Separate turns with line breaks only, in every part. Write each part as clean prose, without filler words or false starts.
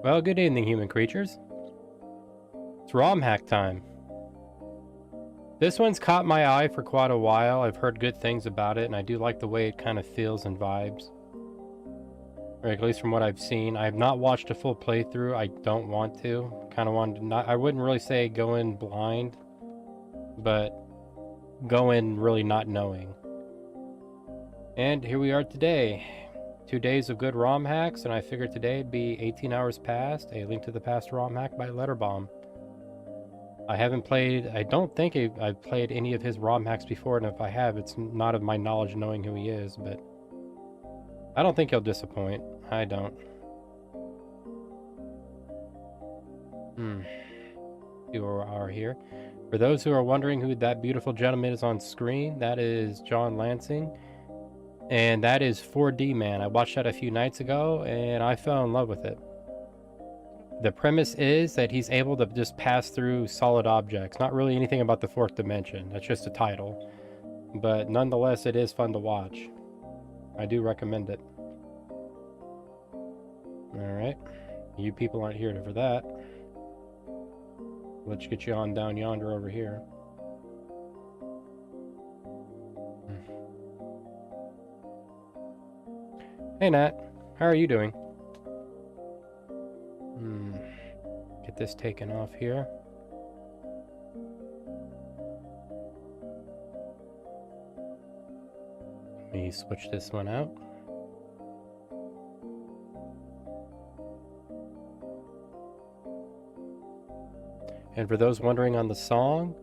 Well, good evening, human creatures. It's ROM hack time. This one's caught my eye for quite a while. I've heard good things about it, and I do like the way it kind of feels and vibes. Or at least from what I've seen. I have not watched a full playthrough. I don't want to. Kind of wanted to not. I wouldn't really say go in blind, but go in really not knowing. And here we are today. 2 days of good ROM hacks, and I figured today would be 18 hours past, a Link to the Past ROM hack by Letterbomb. I haven't played, I don't think I've played any of his ROM hacks before, and if I have, it's not of my knowledge knowing who he is, but I don't think he'll disappoint. I don't. You are here. For those who are wondering who that beautiful gentleman is on screen, that is John Lansing, and that is 4D Man. I watched that a few nights ago, and I fell in love with it. The premise is that he's able to just pass through solid objects. Not really anything about the fourth dimension. That's just a title. But nonetheless, it is fun to watch. I do recommend it. Alright. You people aren't here for that. Let's get you on down yonder over here. Hey Nat, how are you doing? Get this taken off here. Let me switch this one out. And for those wondering on the song,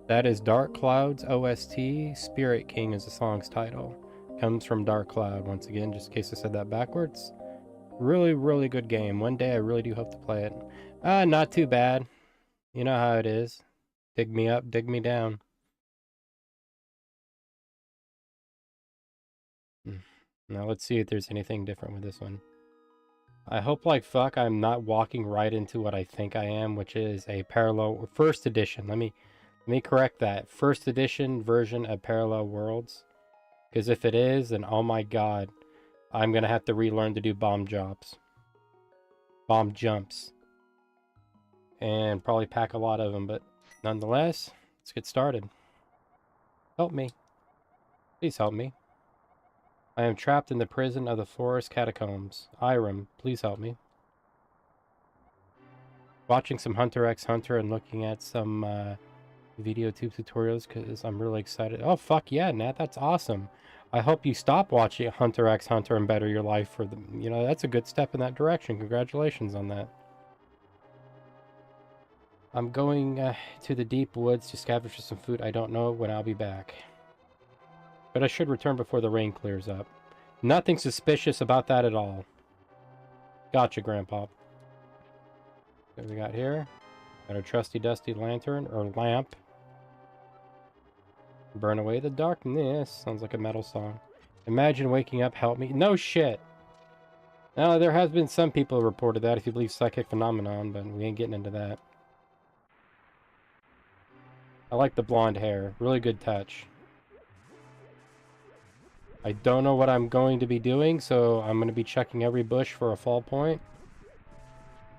that is Dark Cloud's OST. Spirit King is the song's title. Comes from Dark Cloud, once again, just in case I said that backwards. Really, really good game. One day I really do hope to play it. Not too bad. You know how it is. Dig me up, dig me down. Now let's see if there's anything different with this one. I hope like fuck I'm not walking right into what I think I am, which is a parallel first edition. Let me correct that. First edition version of Parallel Worlds. Because if it is, then oh my god, I'm gonna have to relearn to do bomb jumps. Bomb jumps. And probably pack a lot of them, but nonetheless, let's get started. Help me. Please help me. I am trapped in the prison of the forest catacombs. Irem, please help me. Watching some Hunter x Hunter and looking at some VideoTube tutorials because I'm really excited. Oh, fuck yeah, Nat, that's awesome. I hope you stop watching Hunter x Hunter and better your life for the, you know, that's a good step in that direction. Congratulations on that. I'm going to the deep woods to scavenge for some food. I don't know when I'll be back. But I should return before the rain clears up. Nothing suspicious about that at all. Gotcha, Grandpa. What we got here? Got our trusty dusty lantern, or lamp. Burn away the darkness. Sounds like a metal song. Imagine waking up, help me. No shit! Now, there has been some people who reported that, if you believe psychic phenomenon, but we ain't getting into that. I like the blonde hair. Really good touch. I don't know what I'm going to be doing, so I'm going to be checking every bush for a fall point.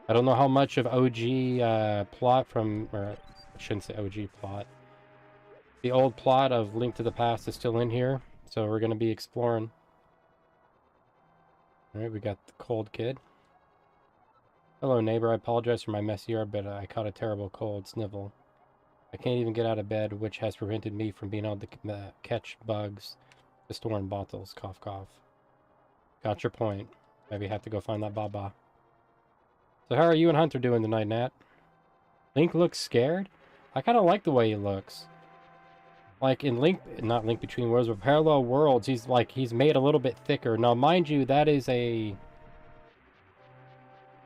I don't know how much of OG plot from, or I shouldn't say OG plot. The old plot of Link to the Past is still in here, so we're going to be exploring. Alright, we got the cold kid. Hello neighbor, I apologize for my messy yard, but I caught a terrible cold snivel. I can't even get out of bed, which has prevented me from being able to catch bugs to store in bottles. Cough, cough. Got your point. Maybe have to go find that Baba. So how are you and Hunter doing tonight, Nat? Link looks scared? I kind of like the way he looks. Like in Link, not Link Between Worlds, but Parallel Worlds, he's made a little bit thicker. Now, mind you, that is a...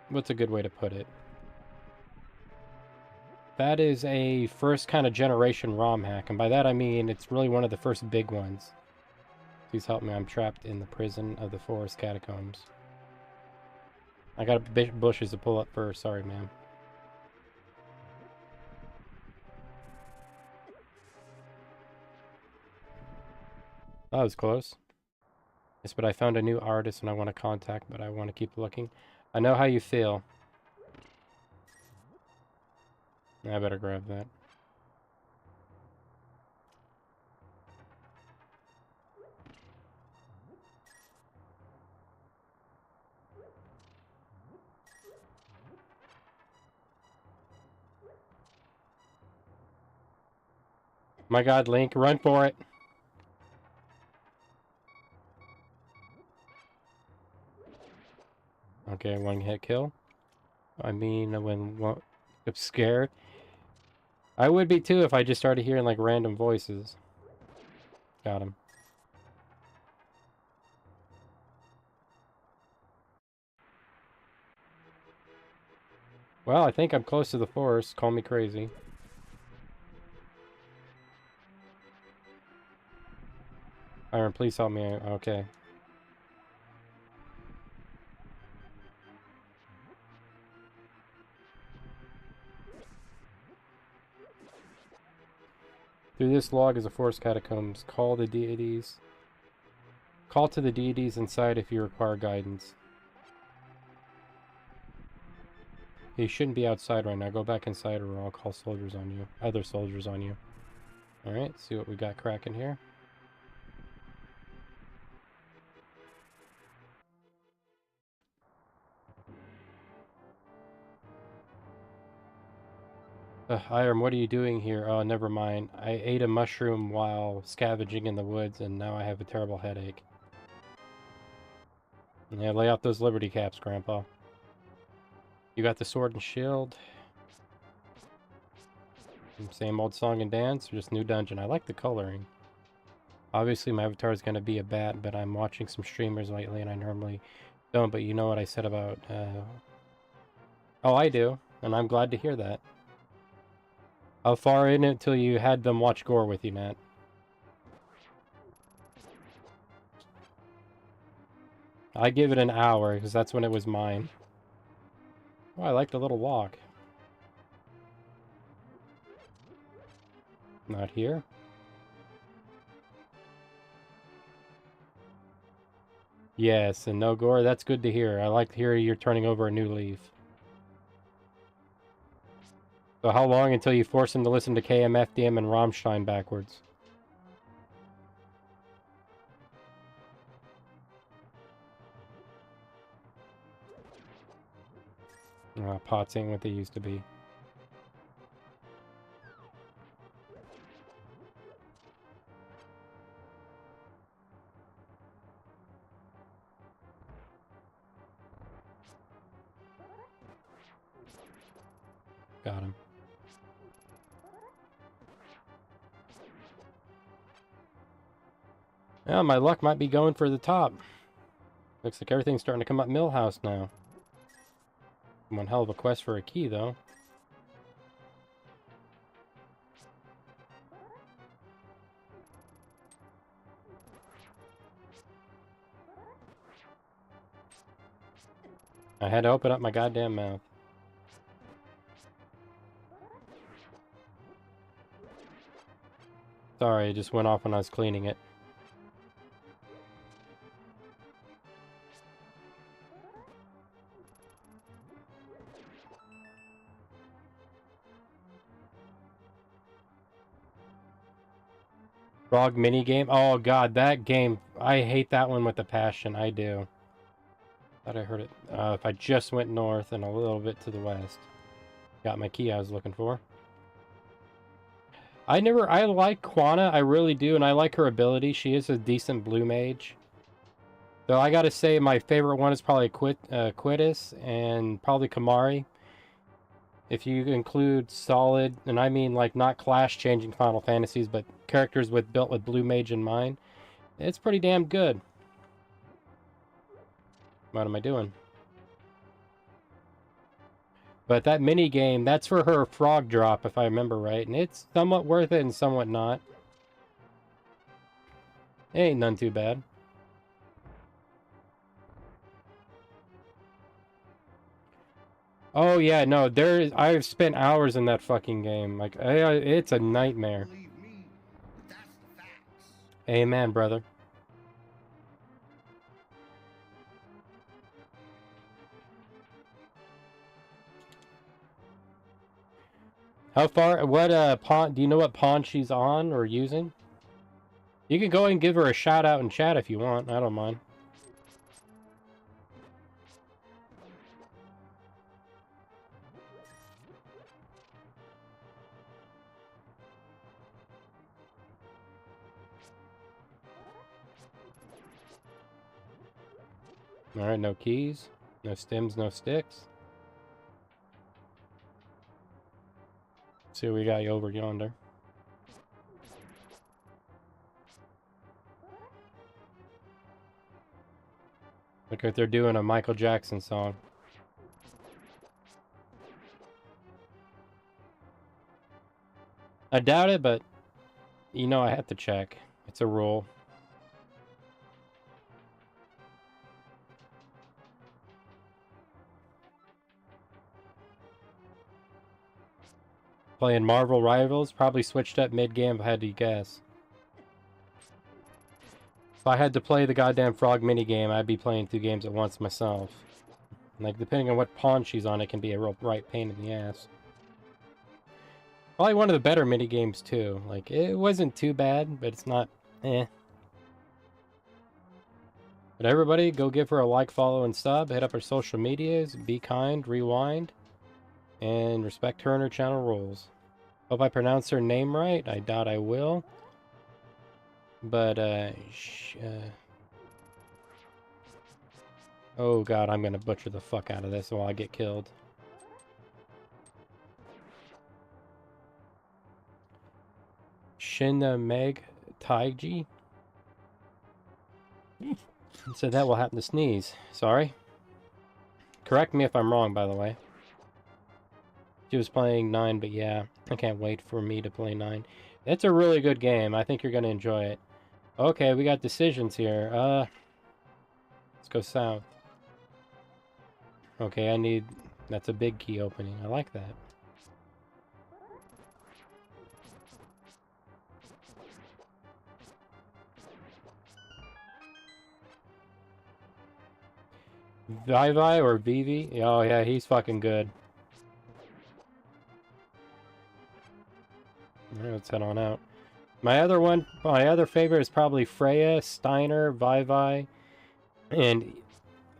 What's a good way to put it? That is a first kind of generation ROM hack, and by that I mean it's really one of the first big ones. Please help me, I'm trapped in the prison of the forest catacombs. I got bushes to pull up first, sorry ma'am. That was close. Yes, but I found a new artist and I want to contact, but I want to keep looking. I know how you feel. I better grab that. My god, Link, run for it! Okay, one hit kill. I mean, I'm scared. I would be too if I just started hearing like random voices. Got him. Well, I think I'm close to the forest. Call me crazy. Iron, please help me. Okay. Through this log is a forest catacombs. Call to the deities inside if you require guidance. You shouldn't be outside right now. Go back inside or I'll call soldiers on you. Other soldiers on you. Alright, see what we got cracking here. Hiram, what are you doing here? Oh, never mind. I ate a mushroom while scavenging in the woods, and now I have a terrible headache. Yeah, lay out those liberty caps, Grandpa. You got the sword and shield. Same old song and dance, or just new dungeon? I like the coloring. Obviously, my avatar is going to be a bat, but I'm watching some streamers lately, and I normally don't, but you know what I said about... Oh, I do, and I'm glad to hear that. How far in it till you had them watch gore with you, Nat? I give it an hour, because that's when it was mine. Oh, I like the little walk. Not here. Yes, and no gore. That's good to hear. I like to hear you're turning over a new leaf. So how long until you force him to listen to KMFDM and Rammstein backwards? Pots ain't what they used to be. Got him. Yeah, my luck might be going for the top. Looks like everything's starting to come up Millhouse now. One hell of a quest for a key, though. I had to open up my goddamn mouth. Sorry, it just went off when I was cleaning it. Frog minigame? Oh god, that game. I hate that one with a passion. I do. Thought I heard it. If I just went north and a little bit to the west. Got my key I was looking for. I like Quana, I really do, and I like her ability. She is a decent blue mage. Though I gotta say my favorite one is probably Quittis and probably Kamari. If you include solid, and I mean like not class-changing Final Fantasies, but characters built with blue mage in mind, it's pretty damn good. What am I doing? But that mini game, that's for her frog drop, if I remember right, and it's somewhat worth it and somewhat not. It ain't none too bad. Oh yeah, no, I've spent hours in that fucking game. Like, it's a nightmare. Amen, brother. How far? What pawn? Do you know what pawn she's on or using? You can go and give her a shout out in chat if you want. I don't mind. Alright, no keys. No stems, no sticks. See what we got over yonder. Look like they're doing a Michael Jackson song. I doubt it, but you know I have to check. It's a rule. Playing Marvel Rivals, probably switched up mid-game if I had to guess. If I had to play the goddamn frog minigame, I'd be playing 2 games at once myself. Like, depending on what pawn she's on, it can be a real right pain in the ass. Probably one of the better minigames, too. Like, it wasn't too bad, but it's not eh. But everybody, go give her a like, follow, and sub. Hit up her social medias. Be kind, rewind, and respect her and her channel rules. Hope I pronounce her name right. I doubt I will. But, oh god, I'm gonna butcher the fuck out of this while I get killed. Shinna Meg Taiji? So that will happen to sneeze. Sorry. Correct me if I'm wrong, by the way. She was playing 9, but yeah, I can't wait for me to play 9. It's a really good game. I think you're going to enjoy it. Okay, we got decisions here. Let's go south. Okay, I need... That's a big key opening. I like that. Vivi or Vivi? Oh yeah, he's fucking good. Alright, let's head on out. My other favorite is probably Freya, Steiner, Vivi, and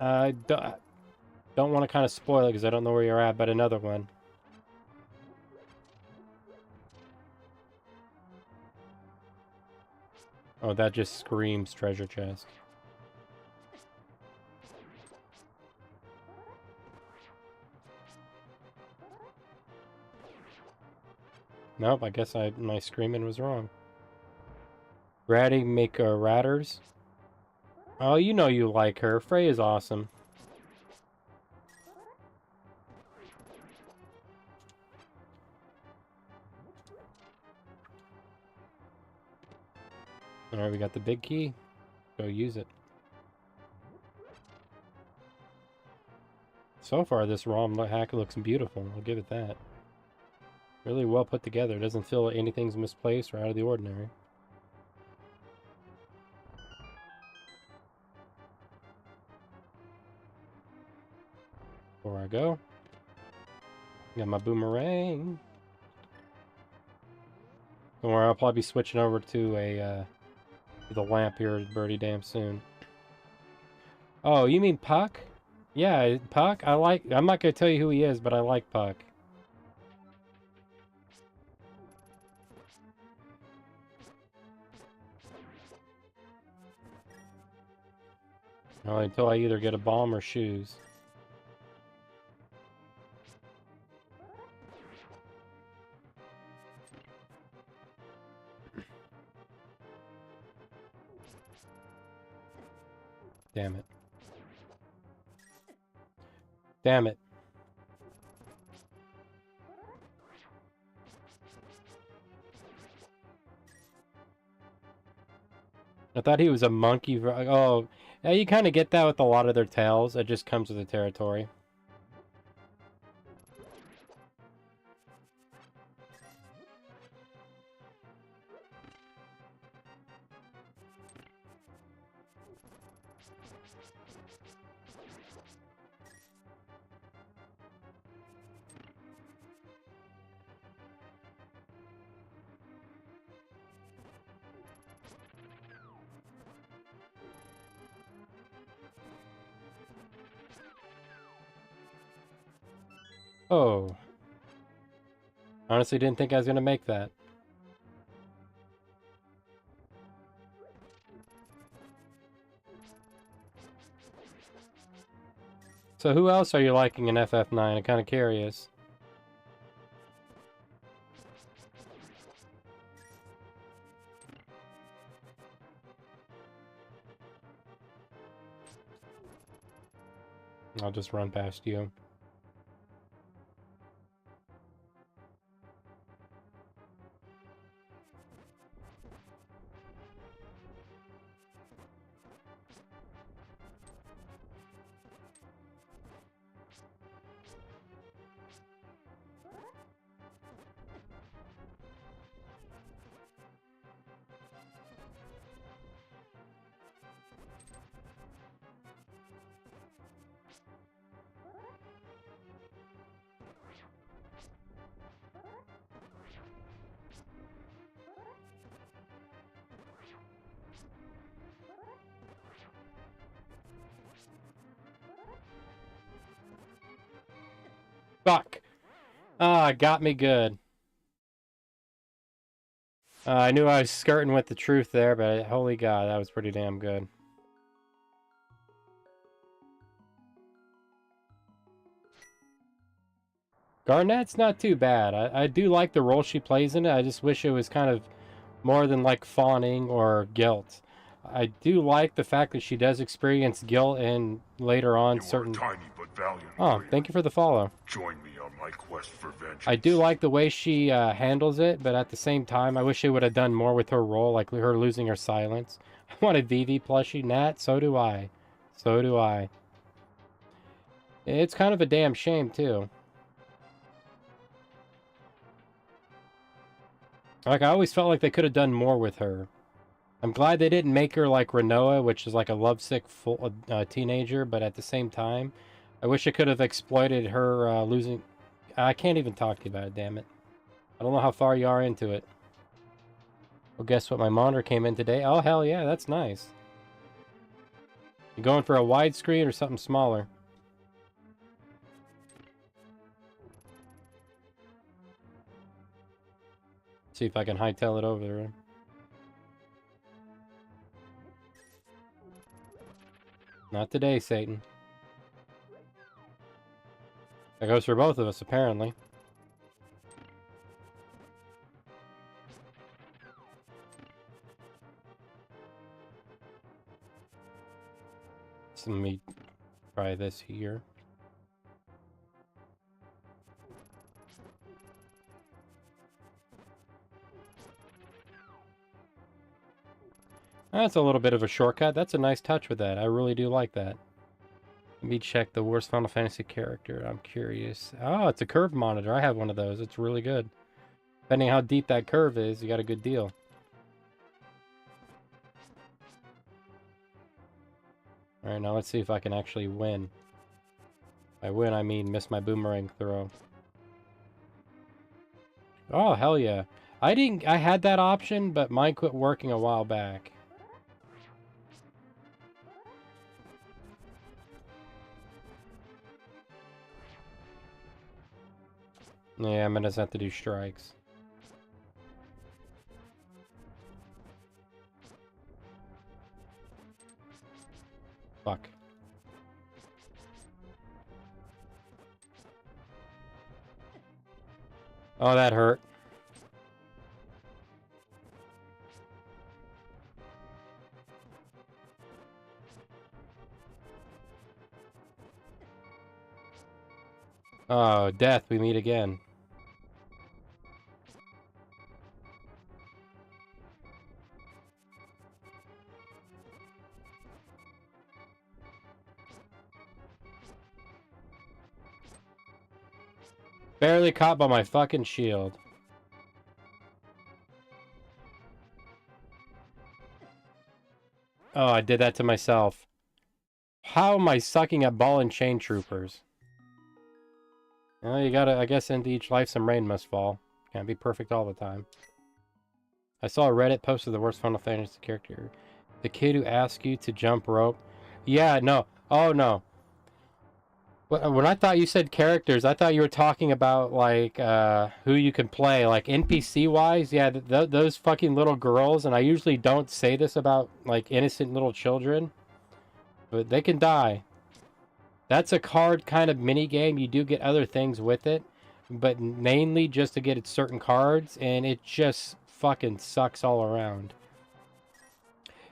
don't want to kind of spoil it because I don't know where you're at, but another one. Oh, that just screams treasure chest. Nope, I guess my screaming was wrong. Ratty make ratters. Oh, you know you like her. Frey is awesome. Alright, we got the big key. Go use it. So far, this ROM hack looks beautiful. I'll give it that. Really well put together. It doesn't feel like anything's misplaced or out of the ordinary. Before I go, got my boomerang. Don't worry, I'll probably be switching over to the lamp here pretty damn soon. Oh, you mean Puck? Yeah, Puck. I'm not gonna tell you who he is, but I like Puck. Well, until I either get a bomb or shoes. Damn it. Damn it. I thought he was a monkey. Oh, yeah, you kind of get that with a lot of their tails. It just comes with the territory. Oh. Honestly didn't think I was gonna make that. So who else are you liking in FF9? I'm kind of curious. I'll just run past you. Fuck! Ah, got me good. I knew I was skirting with the truth there, but holy god, that was pretty damn good. Garnet's not too bad. I do like the role she plays in it. I just wish it was kind of more than like fawning or guilt. I do like the fact that she does experience guilt and later on certain...
Tiny but valiant
oh, thank you for the follow.
Join me on my quest for vengeance.
I do like the way she handles it, but at the same time, I wish they would have done more with her role, like her losing her silence. I want a Vivi plushie. Nat, so do I. So do I. It's kind of a damn shame, too. Like, I always felt like they could have done more with her. I'm glad they didn't make her like Renoa, which is like a lovesick teenager, but at the same time, I wish I could have exploited her losing... I can't even talk to you about it, damn it. I don't know how far you are into it. Well, guess what? My monitor came in today. Oh, hell yeah, that's nice. You going for a widescreen or something smaller? See if I can hightail it over there. Not today, Satan. That goes for both of us, apparently. So let me try this here. That's a little bit of a shortcut. That's a nice touch with that. I really do like that. Let me check the worst Final Fantasy character. I'm curious. Oh, it's a curve monitor. I have one of those. It's really good. Depending how deep that curve is, you got a good deal. Alright, now let's see if I can actually win. By win, I mean miss my boomerang throw. Oh, hell yeah. I had that option, but mine quit working a while back. Yeah, I'm gonna have to do strikes. Fuck. Oh, that hurt. Oh, death, we meet again. Barely caught by my fucking shield. Oh, I did that to myself. How am I sucking at ball and chain troopers? Well, you gotta, I guess into each life some rain must fall. Can't be perfect all the time. I saw a Reddit post of the worst Final Fantasy character. The kid who asked you to jump rope. Yeah, no. Oh, no. When I thought you said characters, I thought you were talking about like who you can play, like NPC wise. Yeah, those fucking little girls, and I usually don't say this about like innocent little children, but they can die. That's a card kind of mini game. You do get other things with it, but mainly just to get certain cards, and it just fucking sucks all around.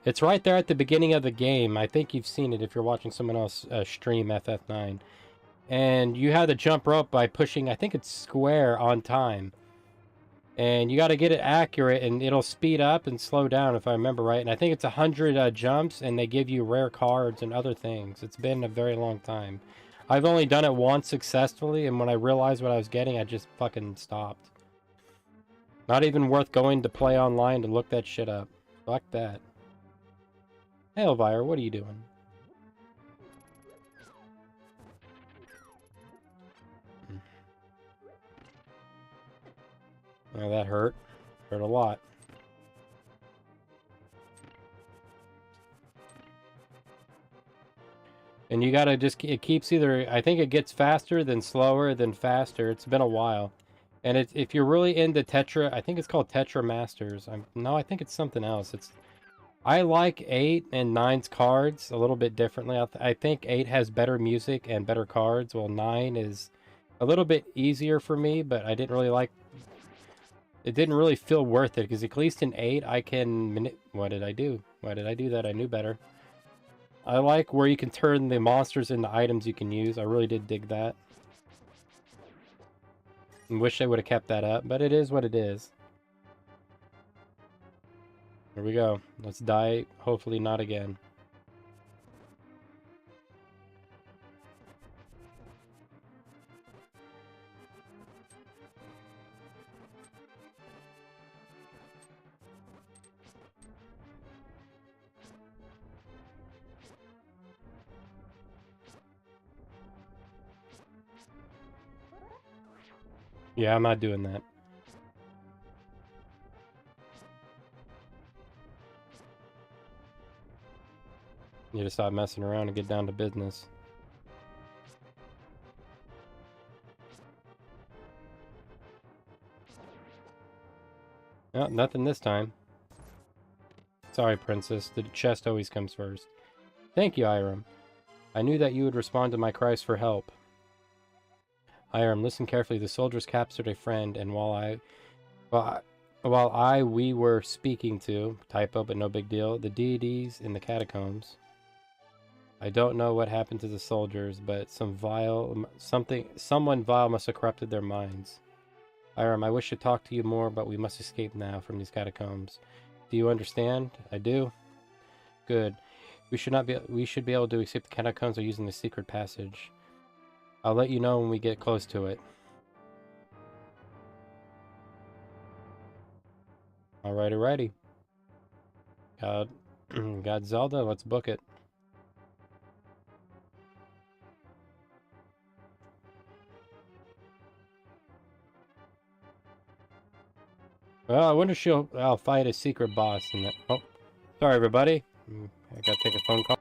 It's right there at the beginning of the game. I think you've seen it if you're watching someone else stream FF9. And you have to jump rope by pushing, I think it's square on time. And you got to get it accurate, and it'll speed up and slow down if I remember right. And I think it's 100 jumps, and they give you rare cards and other things. It's been a very long time. I've only done it once successfully, and when I realized what I was getting, I just fucking stopped. Not even worth going to play online to look that shit up. Fuck that. Hey, Elvira, what are you doing? Oh, that hurt. Hurt a lot. And you gotta just, it keeps either, I think it gets faster, then slower, then faster. It's been a while. And if you're really into Tetra, I think it's called Tetra Masters. No, I think it's something else. I like 8 and 9's cards a little bit differently. I think 8 has better music and better cards, while 9 is a little bit easier for me, but I didn't really like... It didn't really feel worth it, because at least in 8, I can... What did I do? Why did I do that? I knew better. I like where you can turn the monsters into items you can use. I really did dig that. I wish I would have kept that up, but it is what it is. Here we go. Let's die. Hopefully not again. Yeah, I'm not doing that. You just stop messing around and get down to business. Oh, nothing this time. Sorry, Princess. The chest always comes first. Thank you, Irem. I knew that you would respond to my cries for help. Irem, listen carefully. The soldiers captured a friend, and we were speaking to, typo but no big deal, the deities in the catacombs. I don't know what happened to the soldiers, but someone vile must have corrupted their minds. Irem, I wish to talk to you more, but we must escape now from these catacombs. Do you understand? I do. Good. We should be able to escape the catacombs by using the secret passage. I'll let you know when we get close to it. Alrighty. Got Zelda, let's book it. Well, I wonder if I'll fight a secret boss in that. Oh, sorry everybody. I gotta take a phone call.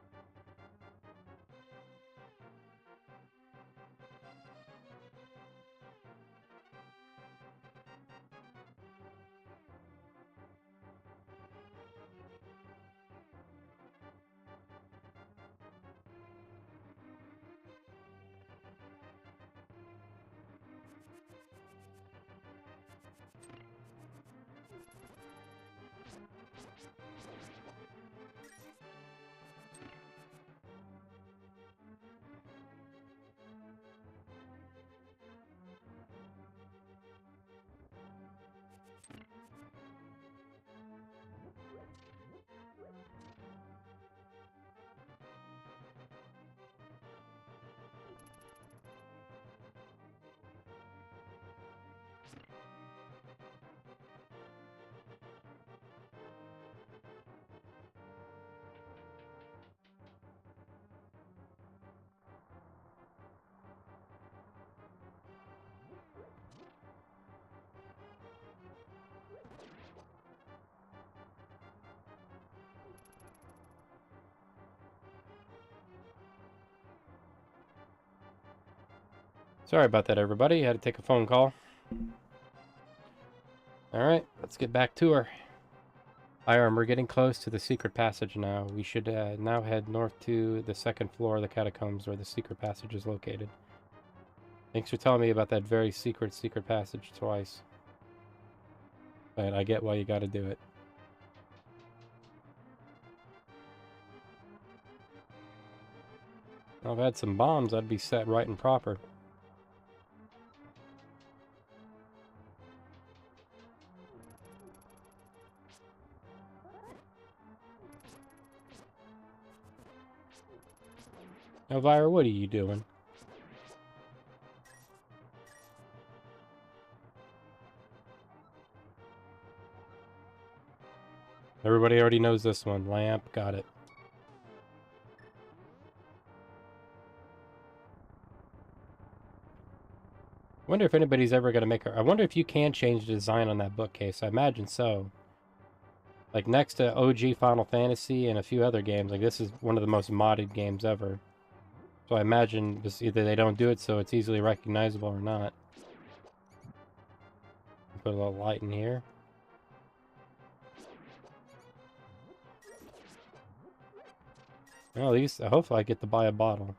Sorry about that, everybody. Had to take a phone call. Alright, let's get back to her. Hiram, we're getting close to the secret passage now. We should now head north to the second floor of the catacombs where the secret passage is located. Thanks for telling me about that very secret passage twice. But I get why you gotta do it. If I had some bombs, I'd be set right and proper. Elvira, what are you doing? Everybody already knows this one. Lamp, got it. I wonder if anybody's ever going to make a... I wonder if you can change the design on that bookcase. I imagine so. Like, next to OG Final Fantasy and a few other games, like, this is one of the most modded games ever. So I imagine this, either they don't do it so it's easily recognizable or not. Put a little light in here. Well, at least, hopefully I get to buy a bottle.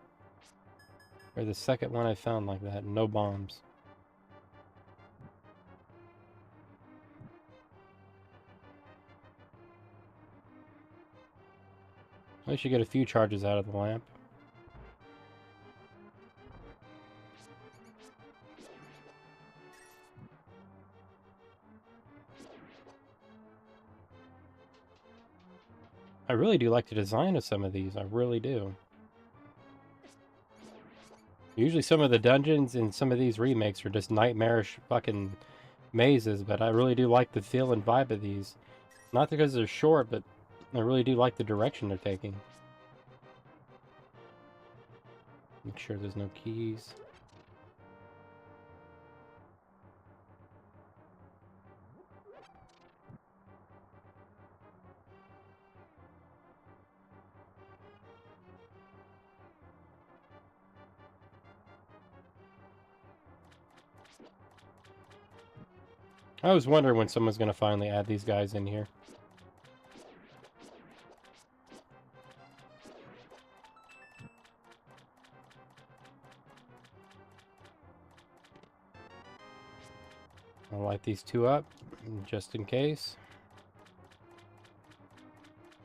Or the second one I found like that. No bombs. At least you get a few charges out of the lamp. I really do like the design of some of these. I really do. Usually some of the dungeons in some of these remakes are just nightmarish fucking mazes, but I really do like the feel and vibe of these. Not because they're short, but I really do like the direction they're taking. Make sure there's no keys. I was wondering when someone's going to finally add these guys in here. I'll light these two up, just in case.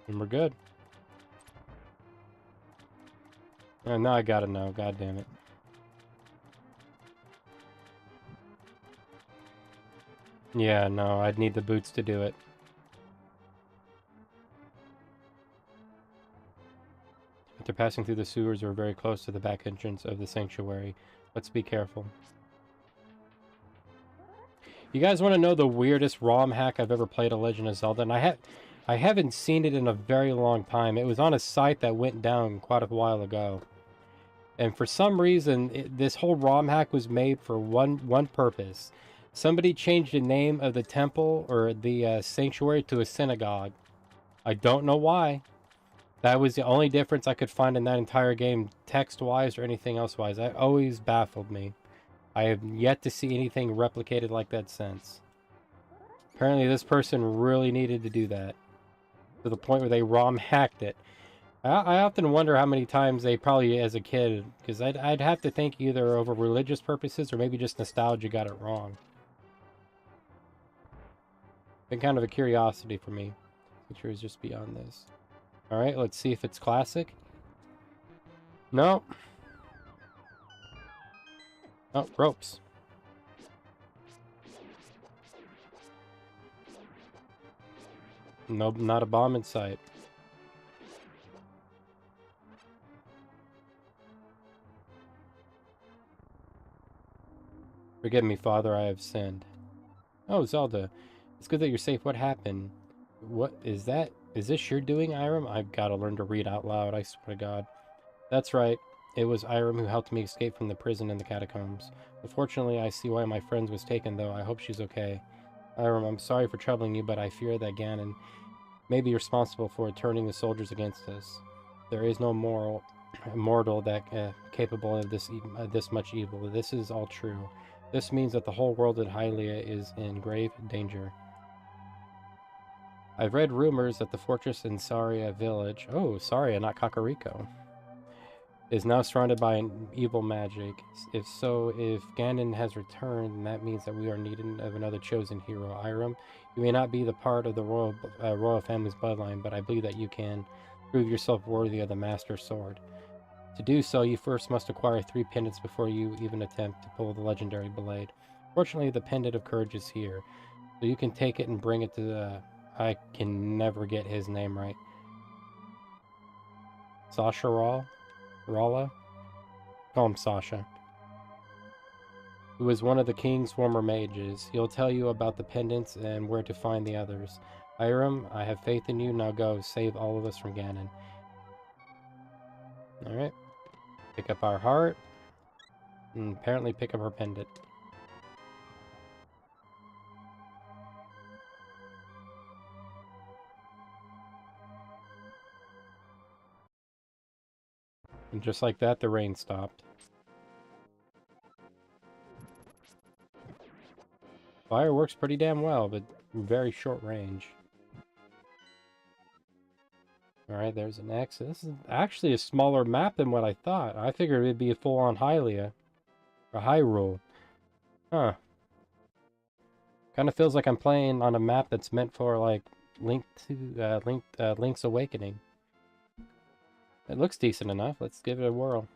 And we're good. And now I gotta know, god damn it. Yeah, no, I'd need the boots to do it. After passing through the sewers, we're very close to the back entrance of the sanctuary. Let's be careful. You guys want to know the weirdest ROM hack I've ever played of Legend of Zelda? And I haven't seen it in a very long time. It was on a site that went down quite a while ago. And for some reason, this whole ROM hack was made for one purpose. Somebody changed the name of the temple or the sanctuary to a synagogue. I don't know why. That was the only difference I could find in that entire game, text-wise or anything else-wise. That always baffled me. I have yet to see anything replicated like that since. Apparently this person really needed to do that. To the point where they ROM hacked it. I often wonder how many times they probably, as a kid, because I'd have to think either over religious purposes or maybe just nostalgia got it wrong. Been kind of a curiosity for me. Make sure it's just beyond this. Alright, let's see if it's classic. No. Oh, ropes. Nope, not a bomb in sight. Forgive me, Father, I have sinned. Oh, Zelda. It's good that you're safe. What happened? What is that? Is this your doing, Irem? I've got to learn to read out loud, I swear to God. That's right. It was Irem who helped me escape from the prison in the catacombs. Unfortunately, I see why my friend was taken, though. I hope she's okay. Irem, I'm sorry for troubling you, but I fear that Ganon may be responsible for turning the soldiers against us. There is no moral mortal that capable of this much evil. This is all true. This means that the whole world in Hylia is in grave danger. I've read rumors that the fortress in Saria village, oh, Saria, not Kakariko, is now surrounded by an evil magic. If so, if Ganon has returned, that means that we are needing of another chosen hero. Irem, you may not be the part of the royal family's bloodline, but I believe that you can prove yourself worthy of the Master Sword. To do so, you first must acquire 3 pendants before you even attempt to pull the legendary blade. Fortunately, the pendant of courage is here, so you can take it and bring it to the... I can never get his name right. Sasha Rala? Call him Sasha. Who is one of the king's former mages. He'll tell you about the pendants and where to find the others. Irem, I have faith in you. Now go, save all of us from Ganon. Alright. Pick up our heart. And apparently pick up our pendant. And just like that, the rain stopped. Fire works pretty damn well, but very short range. Alright, there's an X. This is actually a smaller map than what I thought. I figured it'd be a full-on Hylia. Or Hyrule. Huh. Kind of feels like I'm playing on a map that's meant for, like, Link's Awakening. It looks decent enough. Let's give it a whirl.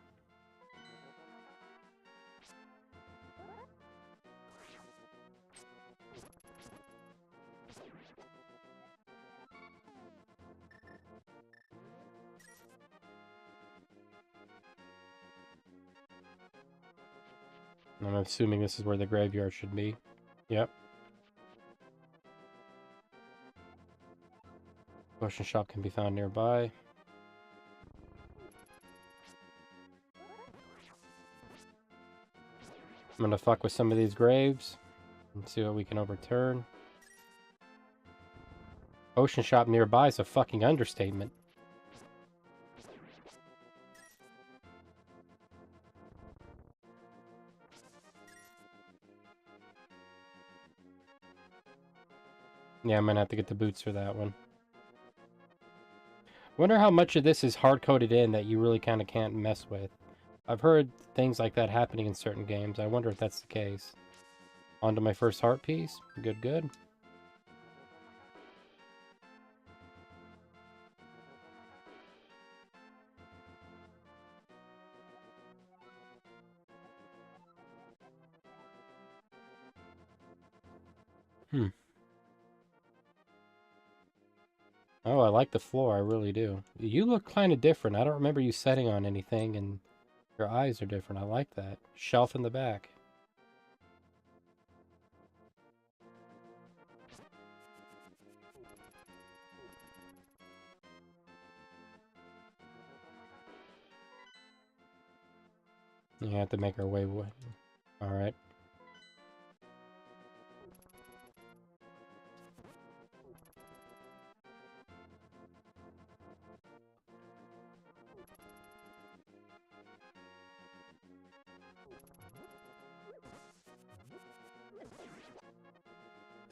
I'm assuming this is where the graveyard should be. Yep. Potion shop can be found nearby. I'm gonna fuck with some of these graves and see what we can overturn. Potion shop nearby is a fucking understatement. Yeah, I'm gonna have to get the boots for that one. Wonder how much of this is hard-coded in that you really kind of can't mess with. I've heard things like that happening in certain games. I wonder if that's the case. On to my first heart piece. Good, good. Oh, I like the floor. I really do. You look kind of different. I don't remember you setting on anything, and your eyes are different. I like that. Shelf in the back. You have to make our way. Alright.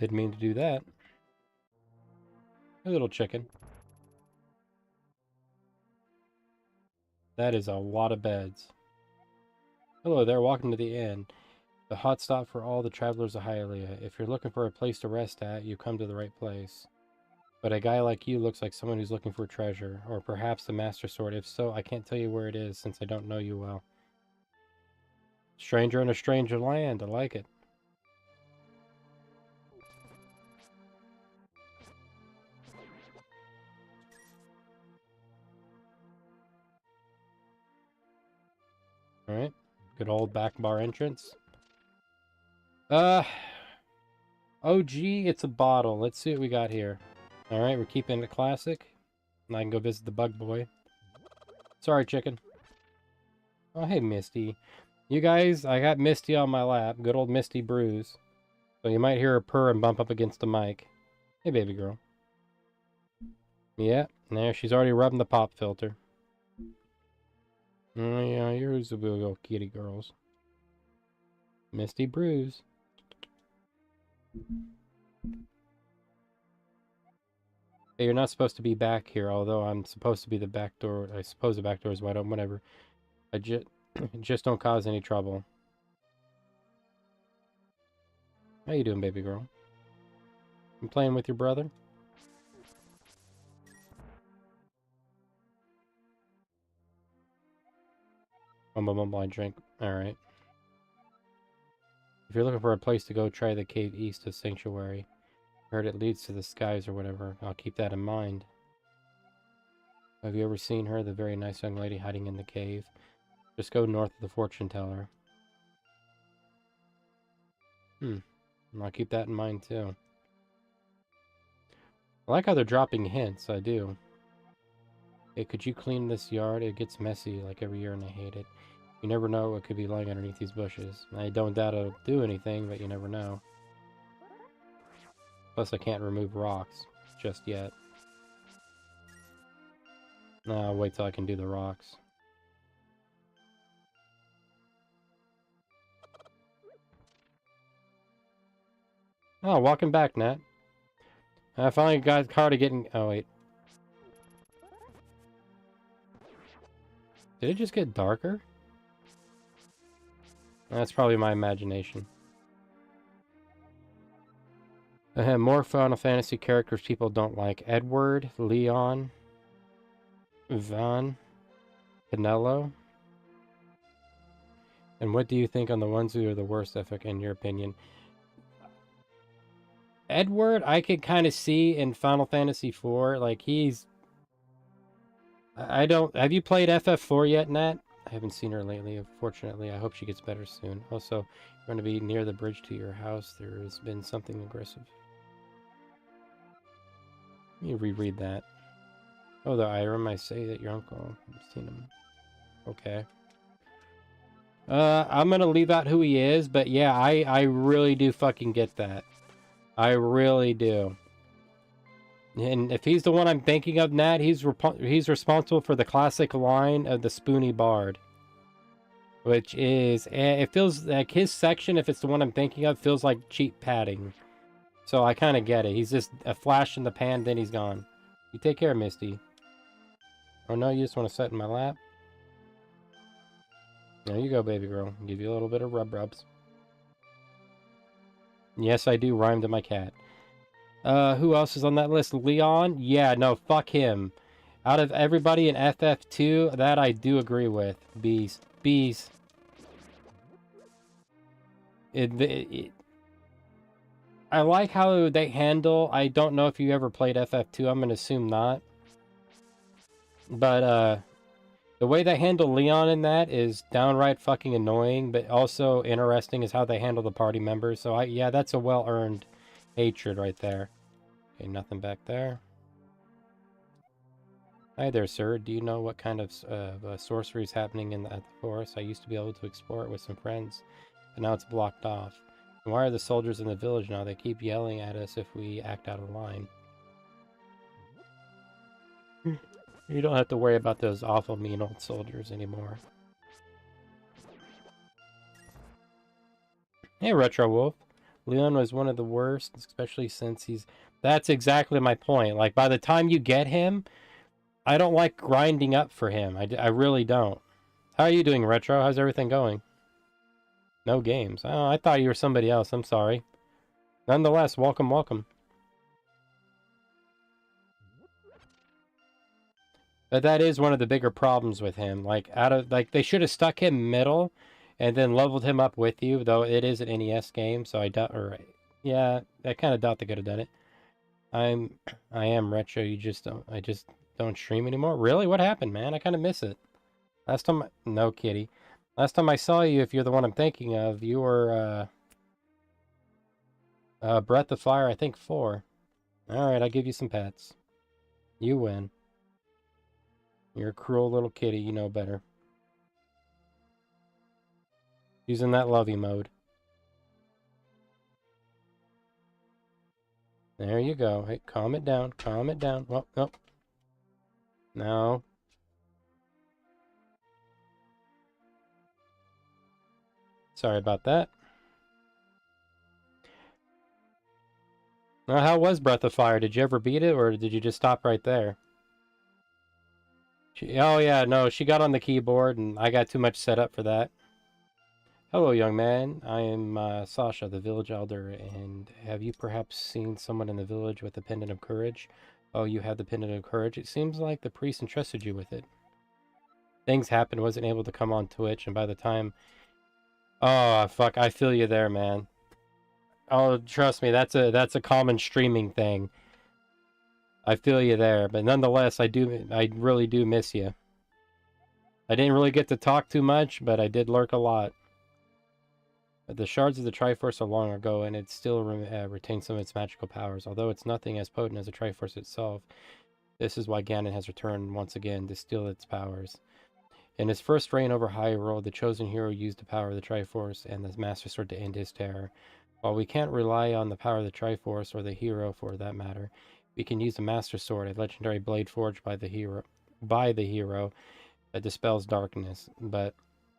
Didn't mean to do that. A little chicken. That is a lot of beds. Hello there, welcome to the inn. The hot stop for all the travelers of Hylia. If you're looking for a place to rest at, you come to the right place. But a guy like you looks like someone who's looking for treasure, or perhaps the Master Sword. If so, I can't tell you where it is since I don't know you well. Stranger in a stranger land, I like it. Alright, good old back bar entrance. OG, it's a bottle. Let's see what we got here. Alright, we're keeping it classic. And I can go visit the bug boy. Sorry, chicken. Oh, hey, Misty. You guys, I got Misty on my lap. Good old Misty Brews. So you might hear her purr and bump up against the mic. Hey, baby girl. Yeah, there, she's already rubbing the pop filter. Oh yeah, you're a little kitty girls. Misty Brews. Hey, you're not supposed to be back here, although I'm supposed to be the back door. I suppose the back door is wide open, whatever. I just don't cause any trouble. How you doing, baby girl? You playing with your brother? Blind drink. Alright. If you're looking for a place to go, try the cave east of Sanctuary. I heard it leads to the skies or whatever. I'll keep that in mind. Have you ever seen her, the very nice young lady hiding in the cave? Just go north of the fortune teller. I'll keep that in mind too. I like how they're dropping hints, I do. Hey, could you clean this yard? It gets messy like every year and I hate it. You never know what could be lying underneath these bushes. I don't doubt it'll do anything, but you never know. Plus I can't remove rocks just yet. No, I'll wait till I can do the rocks. Oh, welcome back, Nat. I finally got tired of getting... Oh, wait. Did it just get darker? That's probably my imagination. I have more Final Fantasy characters people don't like. Edward, Leon, Van, Canelo. And what do you think on the ones who are the worst, Effic, in your opinion? Edward, I could kind of see in Final Fantasy IV. Like, he's... I don't... Have you played FF4 yet, Nat? I haven't seen her lately, unfortunately. I hope she gets better soon. Also, you're going to be near the bridge to your house. There has been something aggressive. Let me reread that. Oh, the Irem, I say that your uncle. I've seen him. Okay. I'm gonna leave out who he is, but yeah, I really do fucking get that. I really do. And if he's the one I'm thinking of, Nat, he's responsible for the classic line of the Spoony Bard. Which is, it feels like his section, if it's the one I'm thinking of, feels like cheap padding. So I kind of get it. He's just a flash in the pan, then he's gone. You take care, Misty. Oh no, you just want to sit in my lap? There you go, baby girl. I'll give you a little bit of rubs. Yes, I do rhyme to my cat. Who else is on that list? Leon? Yeah, no, fuck him. Out of everybody in FF2, that I do agree with. Bees. Bees. I like how they handle... I don't know if you ever played FF2. I'm going to assume not. But, the way they handle Leon in that is downright fucking annoying, but also interesting is how they handle the party members. So, yeah, that's a well-earned hatred right there. Okay, nothing back there. Hi there, sir. Do you know what kind of sorcery is happening at the forest? I used to be able to explore it with some friends, but now it's blocked off. And why are the soldiers in the village now? They keep yelling at us if we act out of line. You don't have to worry about those awful mean old soldiers anymore. Hey, Retro Wolf. Leon was one of the worst, especially since he's... That's exactly my point. Like, by the time you get him, I don't like grinding up for him. I really don't. How are you doing, Retro? How's everything going? No games. Oh, I thought you were somebody else. I'm sorry. Nonetheless, welcome, welcome. But that is one of the bigger problems with him. Like, they should have stuck him middle and then leveled him up with you, though it is an NES game, so I doubt... Yeah, I kind of doubt they could have done it. I am Retro, I just don't stream anymore? Really? What happened, man? I kind of miss it. Last time... No, kitty. Last time I saw you, if you're the one I'm thinking of, you were, Breath of Fire, I think 4. Alright, I'll give you some pets. You win. You're a cruel little kitty, you know better. Using that lovey mode. There you go. Hey, calm it down. Calm it down. Well, no. No. Sorry about that. Now, how was Breath of Fire? Did you ever beat it, or did you just stop right there? Oh yeah, no, she got on the keyboard, and I got too much set up for that. Hello, young man. I am Sasha, the village elder, and have you perhaps seen someone in the village with a pendant of courage? Oh, you have the pendant of courage? It seems like the priest entrusted you with it. Things happened, wasn't able to come on Twitch, and by the time... Oh, fuck, I feel you there, man. Oh, trust me, that's a common streaming thing. I feel you there, but nonetheless, I really do miss you. I didn't really get to talk too much, but I did lurk a lot. But the shards of the Triforce are long ago, and it still retains some of its magical powers. Although it's nothing as potent as the Triforce itself, this is why Ganon has returned once again to steal its powers. In his first reign over Hyrule, the chosen hero used the power of the Triforce and the Master Sword to end his terror. While we can't rely on the power of the Triforce, or the hero for that matter, we can use the Master Sword, a legendary blade forged by the hero that dispels darkness. But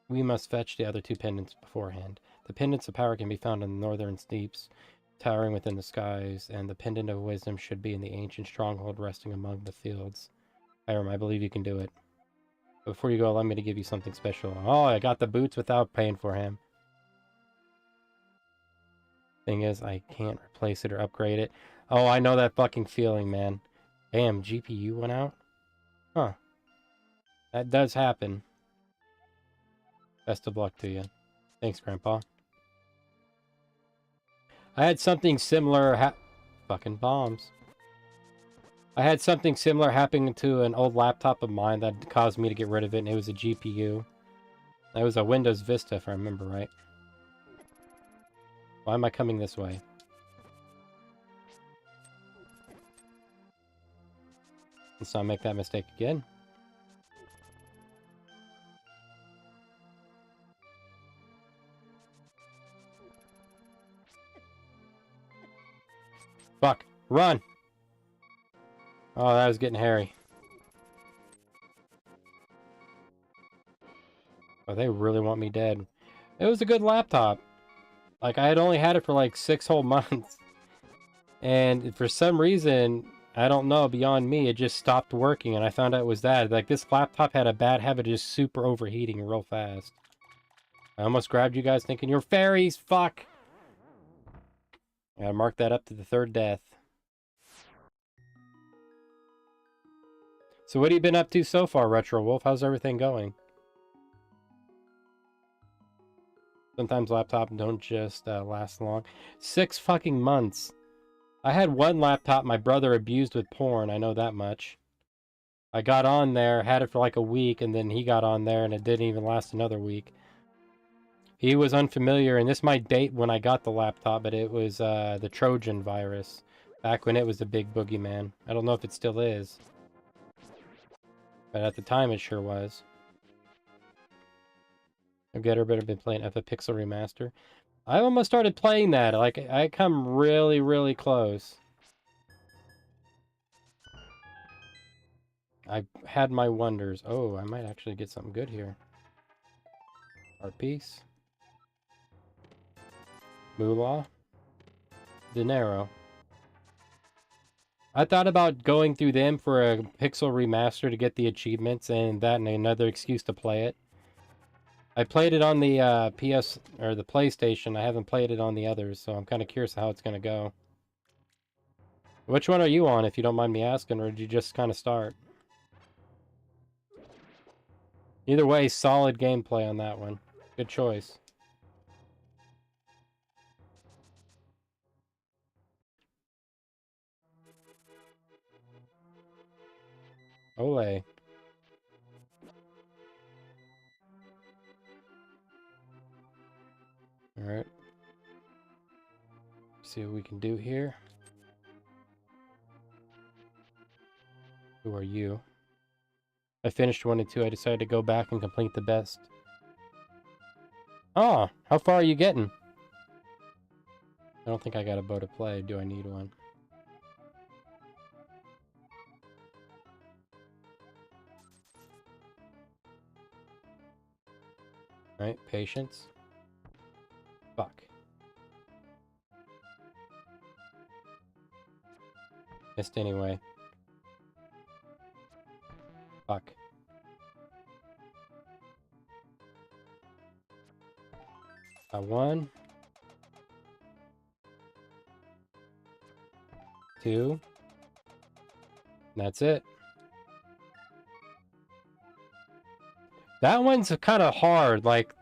we must fetch the other two pendants beforehand. The pendants of power can be found in the northern steeps, towering within the skies, and the pendant of wisdom should be in the ancient stronghold resting among the fields. Hiram, I believe you can do it. But before you go, allow me to give you something special. Oh, I got the boots without paying for him. Thing is, I can't replace it or upgrade it. Oh, I know that fucking feeling, man. Damn, GPU went out? Huh. That does happen. Best of luck to you. Thanks, Grandpa. I had something similar fucking bombs. I had something similar happen to an old laptop of mine that caused me to get rid of it, and it was a GPU. It was a Windows Vista, if I remember right. Why am I coming this way? Let's not make that mistake again. Fuck. Run! Oh, that was getting hairy. Oh, they really want me dead. It was a good laptop. Like, I had only had it for like 6 whole months. And for some reason, I don't know, beyond me, it just stopped working, and I found out it was that. Like, this laptop had a bad habit of just super overheating real fast. I almost grabbed you guys thinking, you're fairies, fuck! I gotta mark that up to the 3rd death. So what have you been up to so far, Retro Wolf? How's everything going? Sometimes laptops don't just last long. 6 fucking months. I had one laptop my brother abused with porn, I know that much. I got on there, had it for like a week, and then he got on there, and it didn't even last another week. He was unfamiliar, and this might date when I got the laptop, but it was the Trojan virus. Back when it was the big boogeyman. I don't know if it still is. But at the time, it sure was. I've better been playing F a Pixel Remaster. I almost started playing that. Like, I come really, really close. I've had my wonders. Oh, I might actually get something good here. Art piece. Moolah. Dinero. I thought about going through them for a Pixel Remaster to get the achievements and that and another excuse to play it. I played it on the PS or the PlayStation. I haven't played it on the others, so I'm kind of curious how it's going to go. Which one are you on, if you don't mind me asking, or did you just kind of start? Either way, solid gameplay on that one. Good choice. Ole. Alright. See what we can do here. Who are you? I finished 1 and 2. I decided to go back and complete the best. Oh, how far are you getting? I don't think I got a bow to play. Do I need one? Right, patience. missed anyway. Fuck. Got one. Two. And that's it. That one's kind of hard. Like,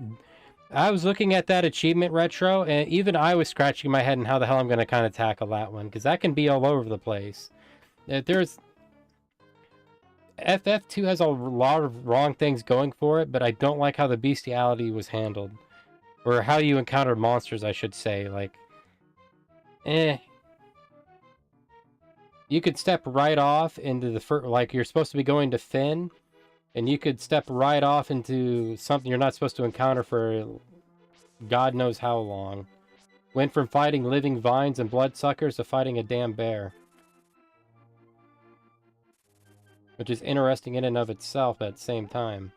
I was looking at that achievement retro, and even I was scratching my head on how the hell I'm going to kind of tackle that one, because that can be all over the place. There's... FF2 has a lot of wrong things going for it, but I don't like how the bestiality was handled. Or how you encounter monsters, I should say. Like, You could step right off into the first... Like, you're supposed to be going to Finn, and you could step right off into something you're not supposed to encounter for God knows how long. Went from fighting living vines and bloodsuckers to fighting a damn bear. Which is interesting in and of itself at the same time.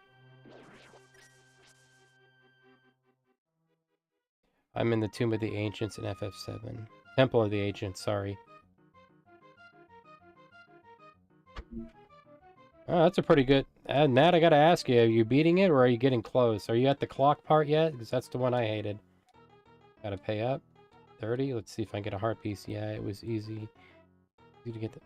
I'm in the Tomb of the Ancients in FF7. Temple of the Ancients, sorry. Oh, that's a pretty good... Nat, I gotta ask you, are you beating it or are you getting close? Are you at the clock part yet? Because that's the one I hated. Gotta pay up. 30? Let's see if I can get a heart piece. Yeah, it was easy. Easy to get the...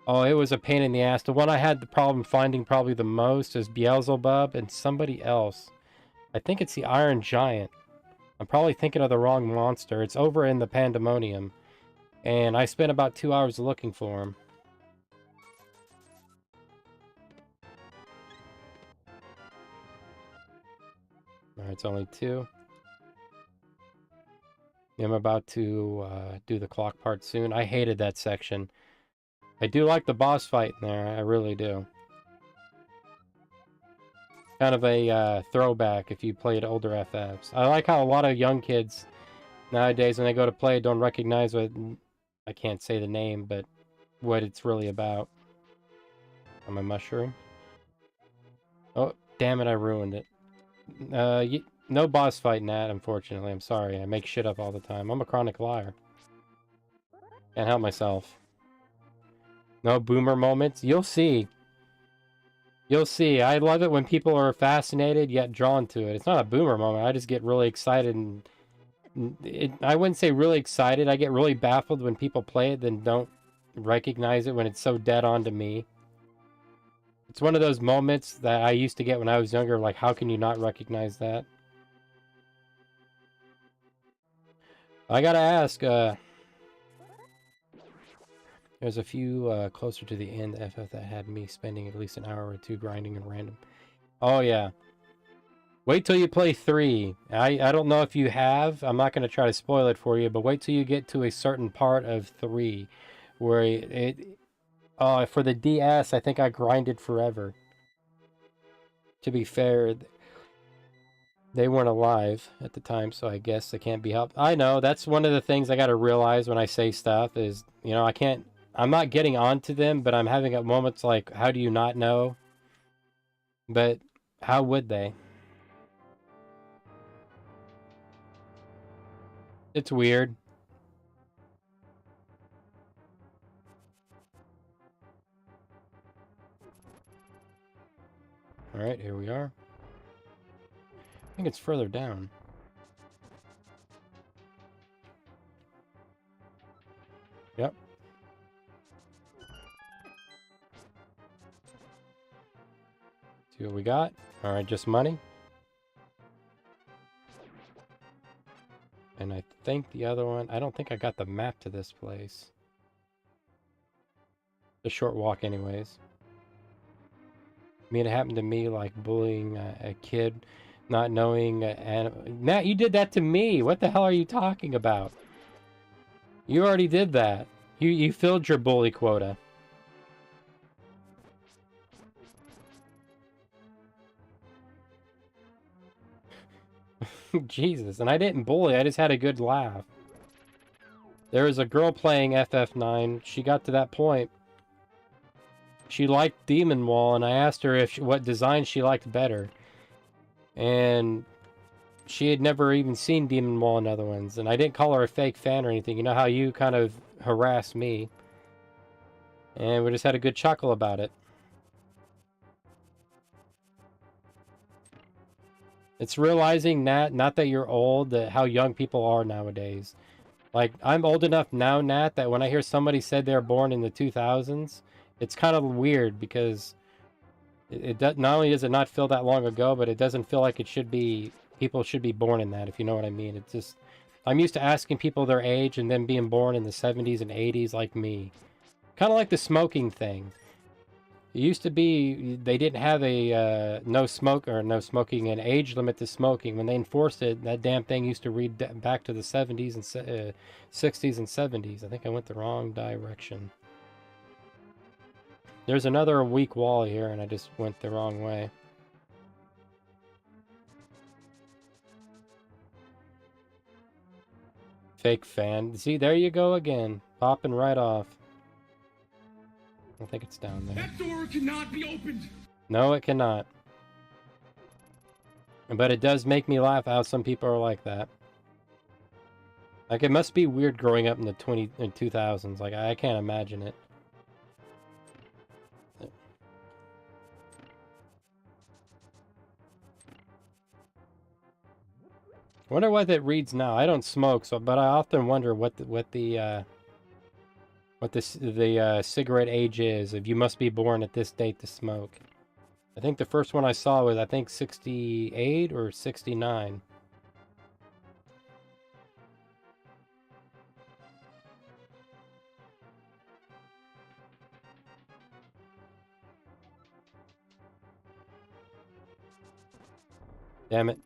Oh, it was a pain in the ass. The one I had the problem finding probably the most is Beelzebub and somebody else. I think it's the Iron Giant. I'm probably thinking of the wrong monster. It's over in the Pandemonium. And I spent about 2 hours looking for him. Alright, it's only 2. I'm about to do the clock part soon. I hated that section. I do like the boss fight in there. I really do. Kind of a throwback if you played older FFs. I like how a lot of young kids nowadays, when they go to play, don't recognize what... I can't say the name, but what it's really about. I'm a mushroom. Oh, damn it, I ruined it. No boss fight in that, unfortunately. I'm sorry. I make shit up all the time. I'm a chronic liar. Can't help myself. No boomer moments. You'll see. You'll see. I love it when people are fascinated yet drawn to it. It's not a boomer moment. I just get really excited and... I wouldn't say really excited. I get really baffled when people play it then don't recognize it when it's so dead on to me. It's one of those moments that I used to get when I was younger, like, how can you not recognize that? I gotta ask, there's a few closer to the end FF that had me spending at least an hour or two grinding and random. Oh, yeah. Wait till you play 3. I don't know if you have. I'm not going to try to spoil it for you, but wait till you get to a certain part of 3 where it for the DS, I think I grinded forever. To be fair, they weren't alive at the time, so I guess they can't be helped. I know, that's one of the things I got to realize when I say stuff is, you know, I'm not getting onto them, but I'm having at moments like, how do you not know? But how would they? It's weird. Alright, here we are. I think it's further down. Yep. See what we got? Alright, just money. And I think the other one... I don't think I got the map to this place. A short walk anyways. I mean, it happened to me like bullying a kid, not knowing... Matt, you did that to me! What the hell are you talking about? You already did that. You filled your bully quota. Jesus, and I didn't bully, I just had a good laugh. There was a girl playing FF9, she got to that point. She liked Demon Wall, and I asked her what design she liked better. And she had never even seen Demon Wall and other ones, and I didn't call her a fake fan or anything. You know how you kind of harassed me, and we just had a good chuckle about it. It's realizing that, not that you're old, that how young people are nowadays. Like, I'm old enough now, Nat, that when I hear somebody said they're born in the 2000s, it's kind of weird because it does, not only does it not feel that long ago, but it doesn't feel like it should be, people should be born in that, if you know what I mean. It's just, I'm used to asking people their age and then being born in the 70s and 80s like me. Kind of like the smoking thing. It used to be they didn't have a no smoking and age limit to smoking. When they enforced it, that damn thing used to read back to the 70s and 60s and 70s. I think I went the wrong direction. There's another weak wall here, and I just went the wrong way. Fake fan. See, there you go again. Popping right off. I think it's down there.
That door cannot be opened!
No, it cannot. But it does make me laugh how some people are like that. Like, it must be weird growing up in the 2000s. Like, I can't imagine it. I wonder what it reads now. I don't smoke, so but I often wonder what the cigarette age is. If you must be born at this date to smoke. I think the first one I saw was, I think, 68 or 69. Damn it.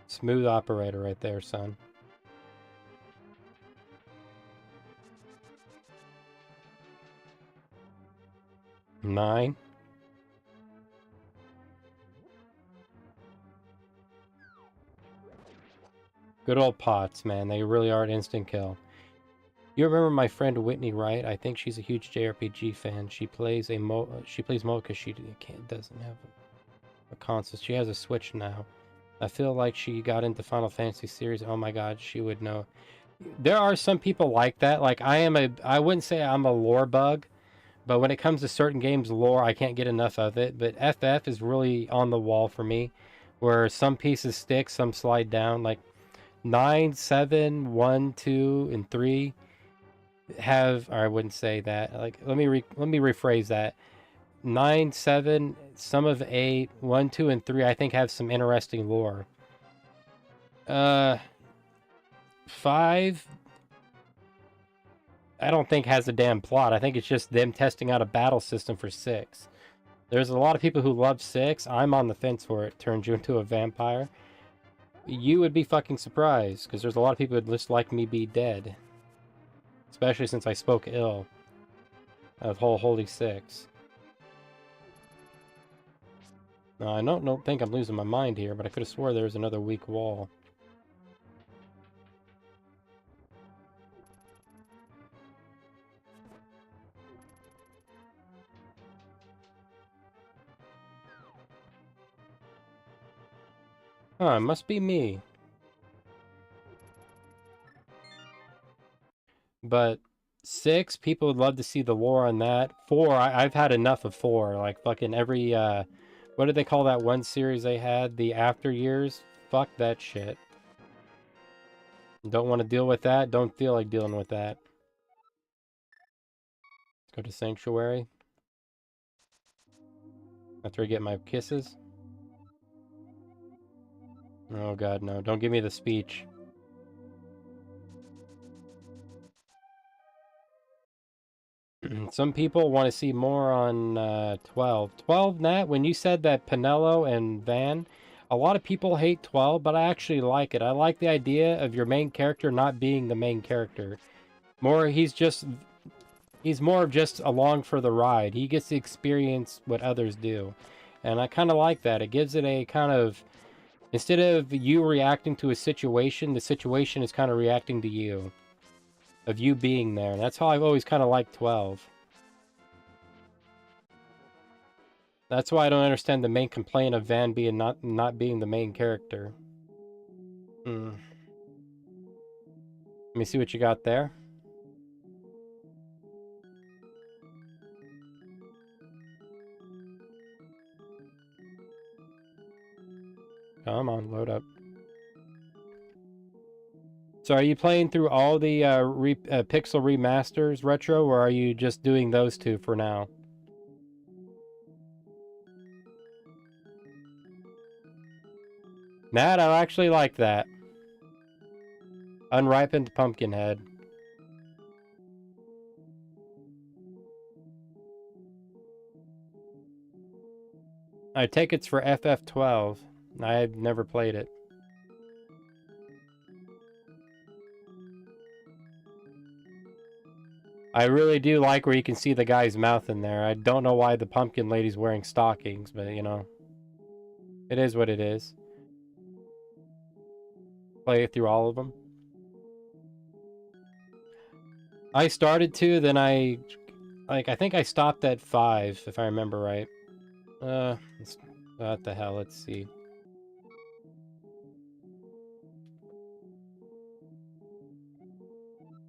Smooth operator right there, son. Nine. Good old pots, man. They really are an instant kill. You remember my friend Whitney, right? I think she's a huge JRPG fan. She plays mode because she doesn't have a console. She has a Switch now. I feel like she got into Final Fantasy series. Oh my god, she would know. There are some people like that. Like, I wouldn't say I'm a lore bug, but when it comes to certain games lore, I can't get enough of it. But FF is really on the wall for me, where some pieces stick, some slide down. Like 9, 7, 1, 2, and 3 have, or I wouldn't say that. Like, let me rephrase that. 9, 7, some of 8, 1, 2, and 3, I think have some interesting lore. 5, I don't think has a damn plot. I think it's just them testing out a battle system for 6. There's a lot of people who love 6. I'm on the fence for it. Turns you into a vampire. You would be fucking surprised, because there's a lot of people who'd just like me be dead. Especially since I spoke ill of Holy 6. No, I don't think I'm losing my mind here, but I could have swore there was another weak wall. Huh, it must be me. But 6, people would love to see the lore on that. 4, I've had enough of 4. Like, fucking every, what did they call that one series they had? The After Years? Fuck that shit. Don't want to deal with that. Don't feel like dealing with that. Let's go to Sanctuary. That's where I get my kisses. Oh god, no. Don't give me the speech. Some people want to see more on 12. 12, Nat, when you said that Pinello and Van, a lot of people hate 12, but I actually like it. I like the idea of your main character not being the main character. He's more of just along for the ride. He gets to experience what others do. And I kind of like that. It gives it a kind of, instead of you reacting to a situation, the situation is kind of reacting to you. Of you being there. And that's how I've always kind of liked 12. That's why I don't understand the main complaint of Van being not being the main character. Hmm. Let me see what you got there. Come on, load up. So are you playing through all the Pixel remasters retro, or are you just doing those two for now? Nat, I actually like that. Unripened Pumpkinhead. I take it's for FF12. I've never played it. I really do like where you can see the guy's mouth in there. I don't know why the pumpkin lady's wearing stockings, but you know. It is what it is. Play through all of them. I started to, then I think I stopped at 5, if I remember right. What the hell, let's see.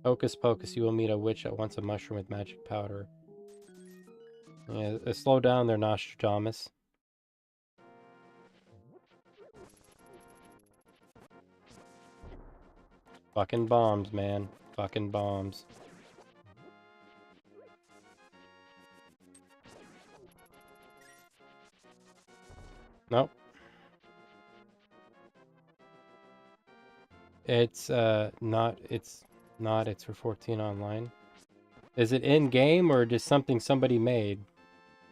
Hocus pocus, you will meet a witch that wants a mushroom with magic powder. Yeah, slow down there, Nostradamus. Fucking bombs, man. Fucking bombs. Nope. It's not, it's for 14 online. Is it in-game or just something somebody made?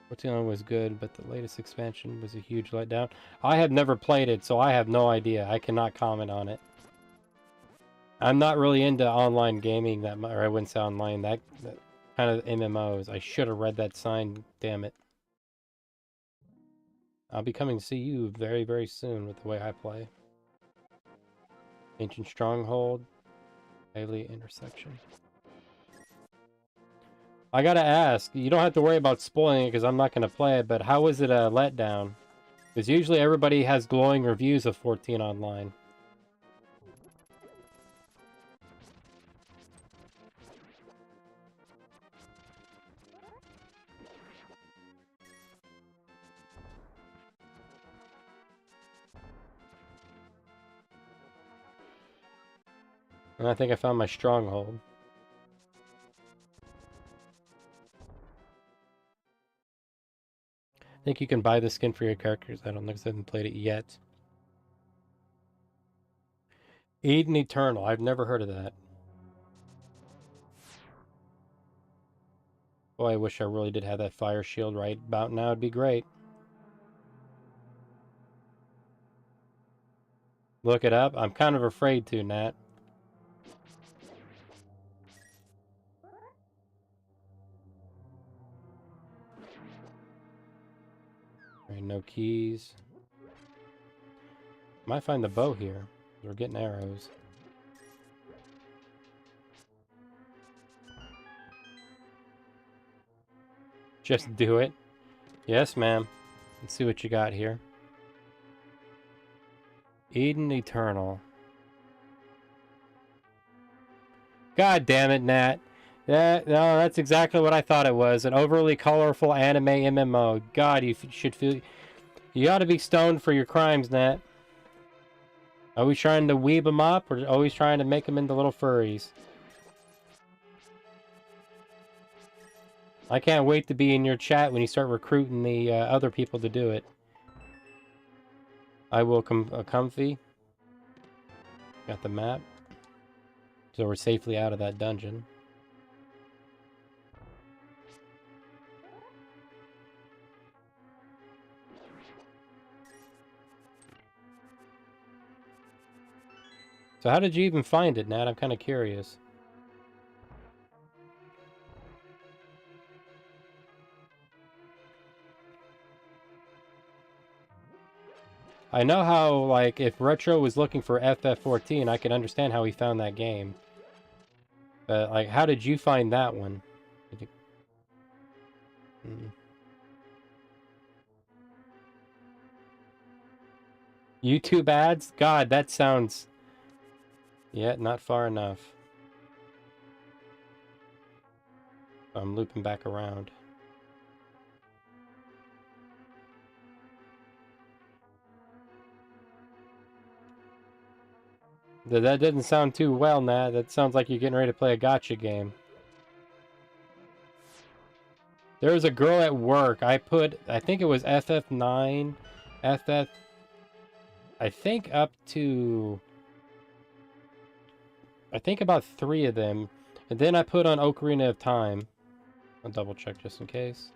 14 online was good, but the latest expansion was a huge letdown. I have never played it, so I have no idea. I cannot comment on it. I'm not really into online gaming that much, or I wouldn't say online, that kind of MMOs. I should have read that sign, damn it. I'll be coming to see you very, very soon with the way I play. Ancient Stronghold, Daily Intersection. I gotta ask, you don't have to worry about spoiling it because I'm not gonna play it, but how was it a letdown? Because usually everybody has glowing reviews of 14 online. And I think I found my stronghold. I think you can buy the skin for your characters. I don't know because I haven't played it yet. Eden Eternal. I've never heard of that. Boy, I wish I really did have that fire shield right about now. It'd be great. Look it up. I'm kind of afraid to, Nat. Alright, no keys. Might find the bow here. We're getting arrows. Just do it. Yes, ma'am. Let's see what you got here. Eden Eternal. God damn it, Nat. No, that's exactly what I thought it was. An overly colorful anime MMO. God, you should feel... You ought to be stoned for your crimes, Nat. Always trying to weeb them up, or always trying to make them into little furries? I can't wait to be in your chat when you start recruiting the other people to do it. I will comfy. Got the map. So we're safely out of that dungeon. So how did you even find it, Nat? I'm kind of curious. I know how, like, if Retro was looking for FF14, I could understand how he found that game. But, like, how did you find that one? Did you... YouTube ads? God, that sounds... Yeah, not far enough. I'm looping back around. That doesn't sound too well, Nat. That sounds like you're getting ready to play a gotcha game. There was a girl at work. I think it was FF9, FF... I think up to... I think about 3 of them. And then I put on Ocarina of Time. I'll double check just in case.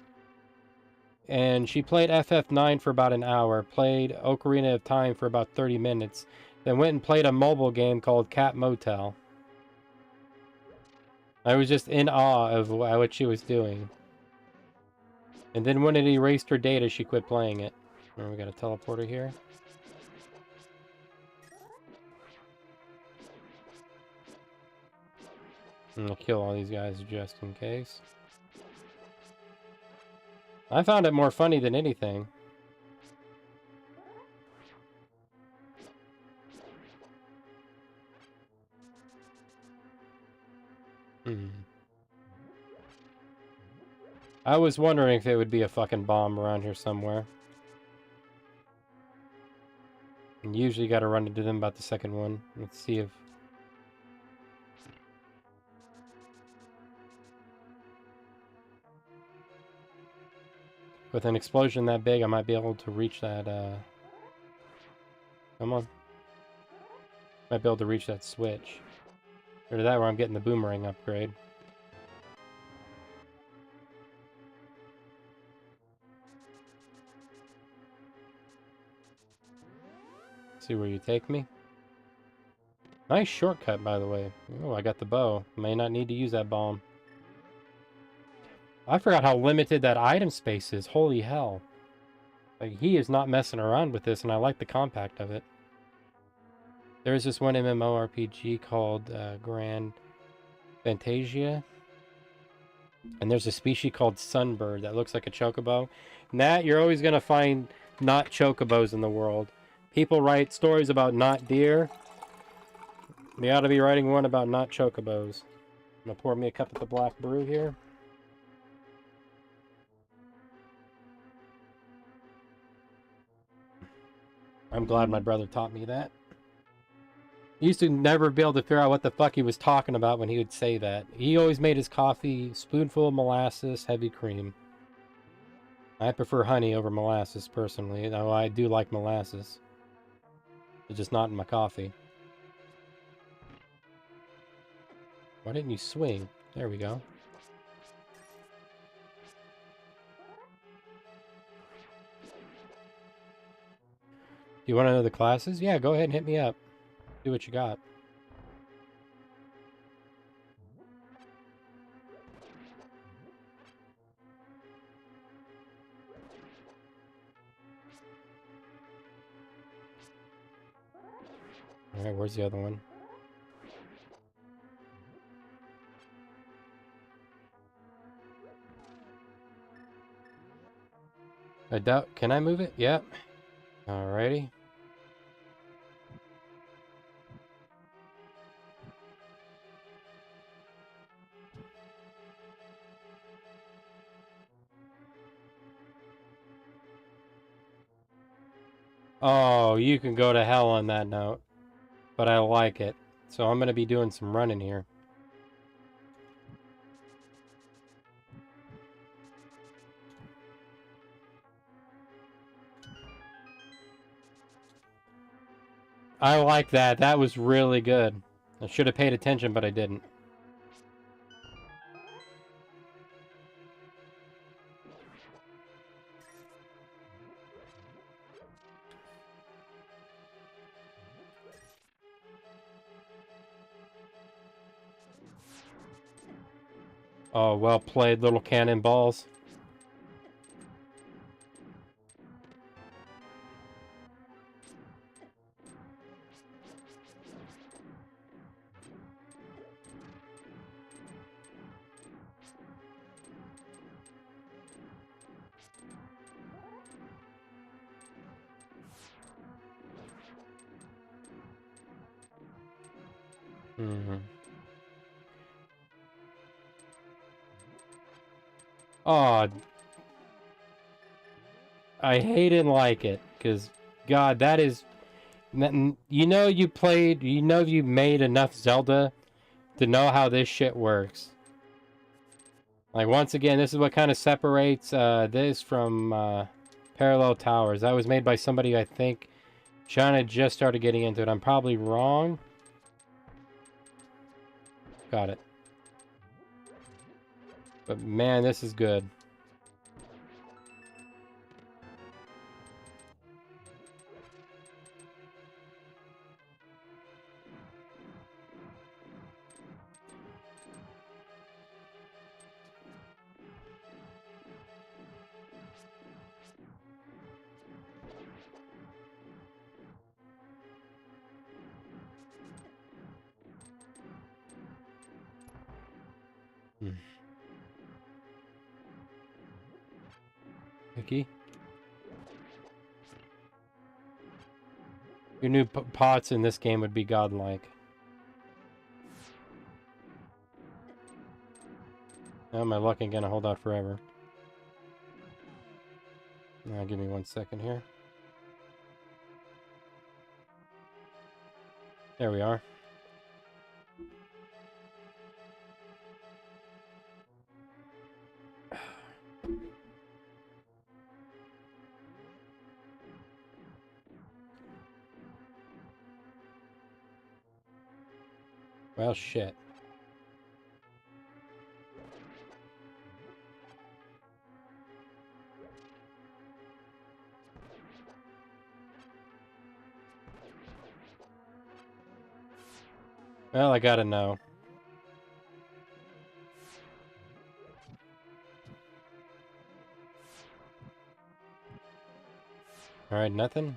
And she played FF9 for about an hour, played Ocarina of Time for about 30 minutes, then went and played a mobile game called Cat Motel. I was just in awe of what she was doing. And then when it erased her data, she quit playing it. Oh, we got a teleporter here. I'm gonna kill all these guys just in case. I found it more funny than anything. I was wondering if it would be a fucking bomb around here somewhere. And usually you gotta run into them about the second one. Let's see if... With an explosion that big, I might be able to reach that, Come on. Might be able to reach that switch. Or that where I'm getting the boomerang upgrade. See where you take me. Nice shortcut, by the way. Oh, I got the bow. May not need to use that bomb. I forgot how limited that item space is. Holy hell. Like, he is not messing around with this, and I like the compact of it. There's this one MMORPG called Grand Fantasia. And there's a species called Sunbird that looks like a chocobo. Nat, you're always going to find not chocobos in the world. People write stories about not deer. They ought to be writing one about not chocobos. I'm going to pour me a cup of the black brew here. I'm glad my brother taught me that. He used to never be able to figure out what the fuck he was talking about when he would say that. He always made his coffee spoonful of molasses, heavy cream. I prefer honey over molasses, personally, though I do like molasses. It's just not in my coffee. Why didn't you swing? There we go. Do you want to know the classes? Yeah, go ahead and hit me up. Do what you got. Alright, where's the other one? I doubt... Can I move it? Yep. Alrighty. Oh, you can go to hell on that note. But I like it. So I'm going to be doing some running here. I like that. That was really good. I should have paid attention, but I didn't. Oh, well played, little cannonballs. Mm-hmm. Oh, I hate and like it, because, God, that is... You know you played... You know you made enough Zelda to know how this shit works. Like, once again, this is what kind of separates this from Parallel Towers. That was made by somebody, I think, China just started getting into it. I'm probably wrong. Got it. But, man, this is good. Hmm. Vicky? Your new pots in this game would be godlike. Oh, my luck ain't gonna hold out forever. Now, give me 1 second here. There we are. Well, shit. Well, I gotta know. Alright, nothing?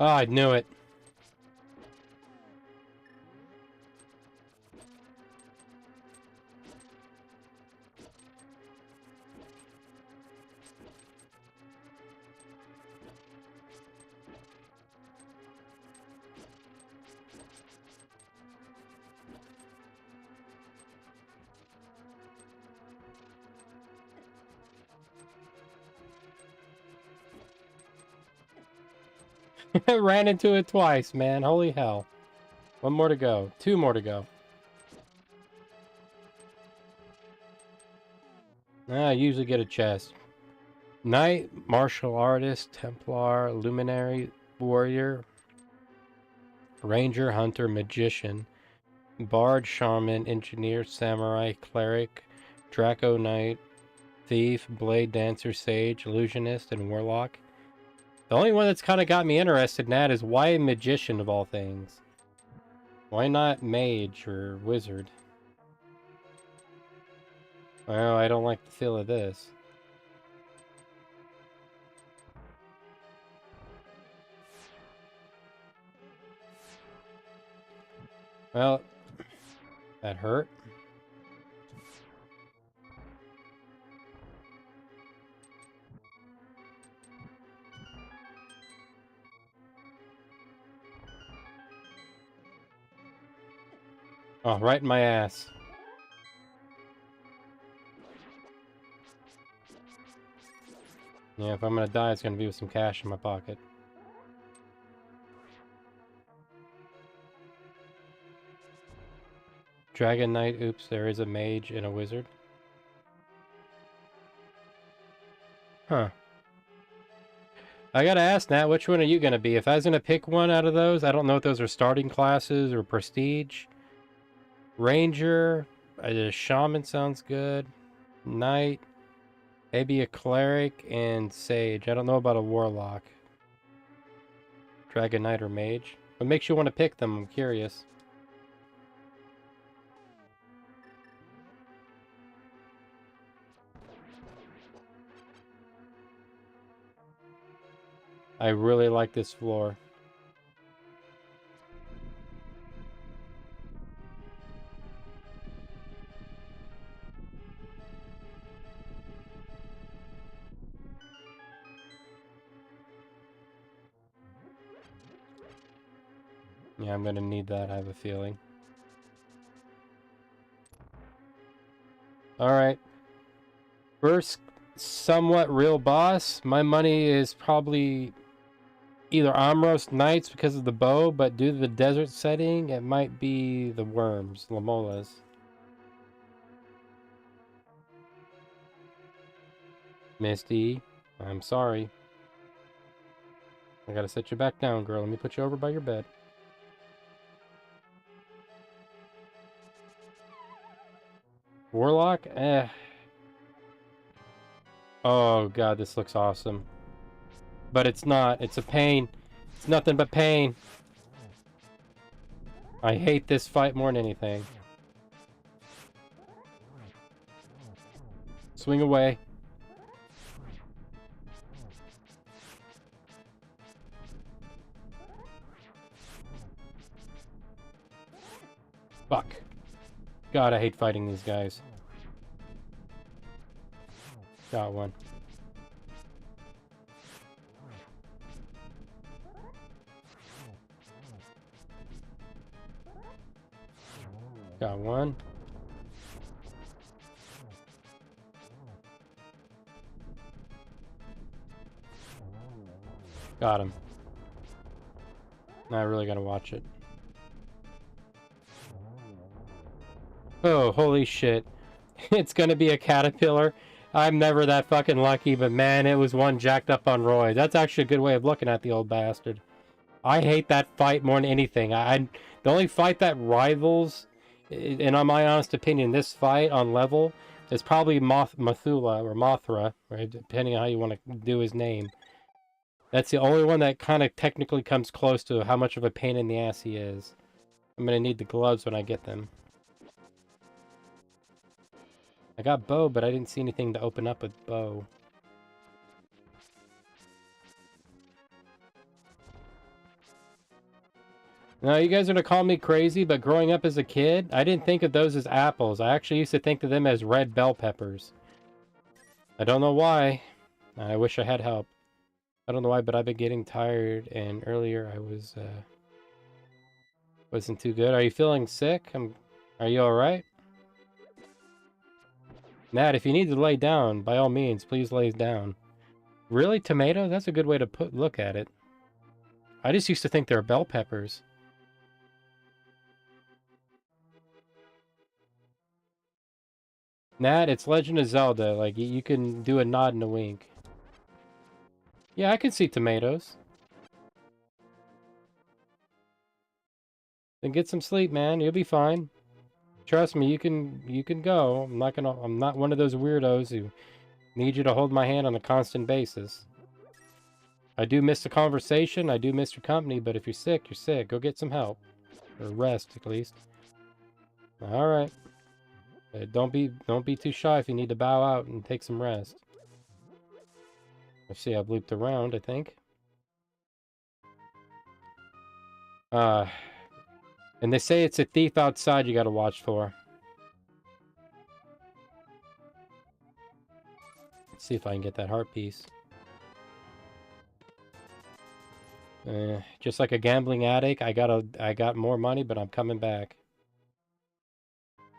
Oh, I knew it. I ran into it twice, man. Holy hell. 1 more to go. 2 more to go. I usually get a chest. Knight, martial artist, Templar, luminary, warrior, ranger, hunter, magician, bard, shaman, engineer, samurai, cleric, Draco knight, thief, blade dancer, sage, illusionist, and warlock. The only one that's kind of got me interested in that is why a magician of all things? Why not mage or wizard? Well, I don't like the feel of this. Well, that hurt. Oh, right in my ass. Yeah, if I'm gonna die, it's gonna be with some cash in my pocket. Dragon Knight, oops, there is a mage and a wizard. Huh. I gotta ask, Nat, which one are you gonna be? If I was gonna pick one out of those, I don't know if those are starting classes or prestige. Ranger, a shaman sounds good. Knight, maybe a cleric, and sage. I don't know about a warlock. Dragon Knight or mage. What makes you want to pick them? I'm curious. I really like this floor. Yeah, I'm gonna need that, I have a feeling. Alright. First somewhat real boss. My money is probably either Amros Knights because of the bow, but due to the desert setting, it might be the worms, Lamolas. Misty, I'm sorry. I gotta set you back down, girl. Let me put you over by your bed. Warlock? Eh. Oh god, this looks awesome. But it's not. It's a pain. It's nothing but pain. I hate this fight more than anything. Swing away. Fuck. God, I hate fighting these guys. Got one. Got one. Got him. Now I really gotta watch it. Oh, holy shit. It's gonna be a caterpillar. I'm never that fucking lucky, but man, it was one jacked up on roids. That's actually a good way of looking at the old bastard. I hate that fight more than anything. The only fight that rivals, in my honest opinion, this fight on level is probably Mothula or Mothra, right? Depending on how you want to do his name. That's the only one that kind of technically comes close to how much of a pain in the ass he is. I'm gonna need the gloves when I get them. I got bow, but I didn't see anything to open up with bow. Now, you guys are gonna call me crazy, but growing up as a kid, I didn't think of those as apples. I actually used to think of them as red bell peppers. I don't know why. I wish I had help. I don't know why, but I've been getting tired, and earlier I wasn't too good. Are you feeling sick? Are you alright? Nat, if you need to lay down, by all means, please lay down. Really? Tomato? That's a good way to look at it. I just used to think they were bell peppers. Nat, it's Legend of Zelda. Like, you can do a nod and a wink. Yeah, I can see tomatoes. Then get some sleep, man. You'll be fine. Trust me, you can go. I'm not one of those weirdos who need you to hold my hand on a constant basis. I do miss the conversation, I do miss your company, but if you're sick, you're sick. Go get some help. Or rest, at least. Alright. Don't be too shy if you need to bow out and take some rest. Let's see, I've looped around, I think. And they say it's a thief outside you gotta watch for. Let's see if I can get that heart piece. Just like a gambling addict, I got more money, but I'm coming back.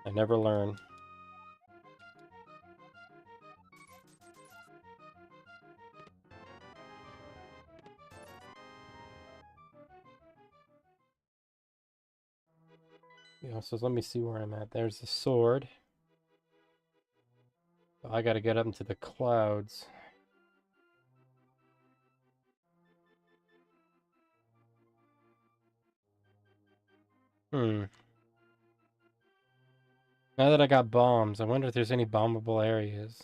I never learn. Yeah, so let me see where I'm at. There's the sword. I gotta get up into the clouds. Hmm. Now that I got bombs, I wonder if there's any bombable areas.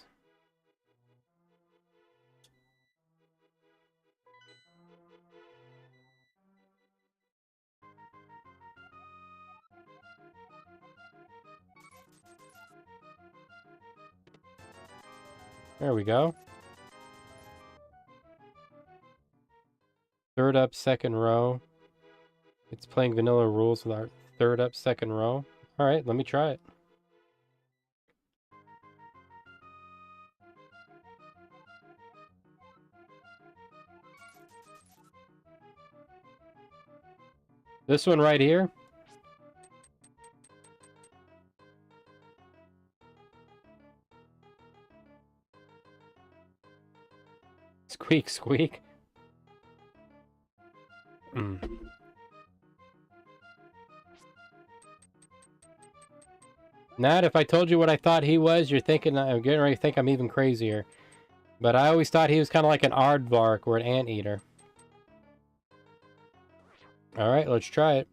There we go. Third up, second row. It's playing vanilla rules with our third up, second row. Alright, let me try it. This one right here. Squeak, squeak. Nat, if I told you what I thought he was, you're thinking I'm getting ready to think I'm even crazier. But I always thought he was kind of like an aardvark or an anteater. Alright, let's try it.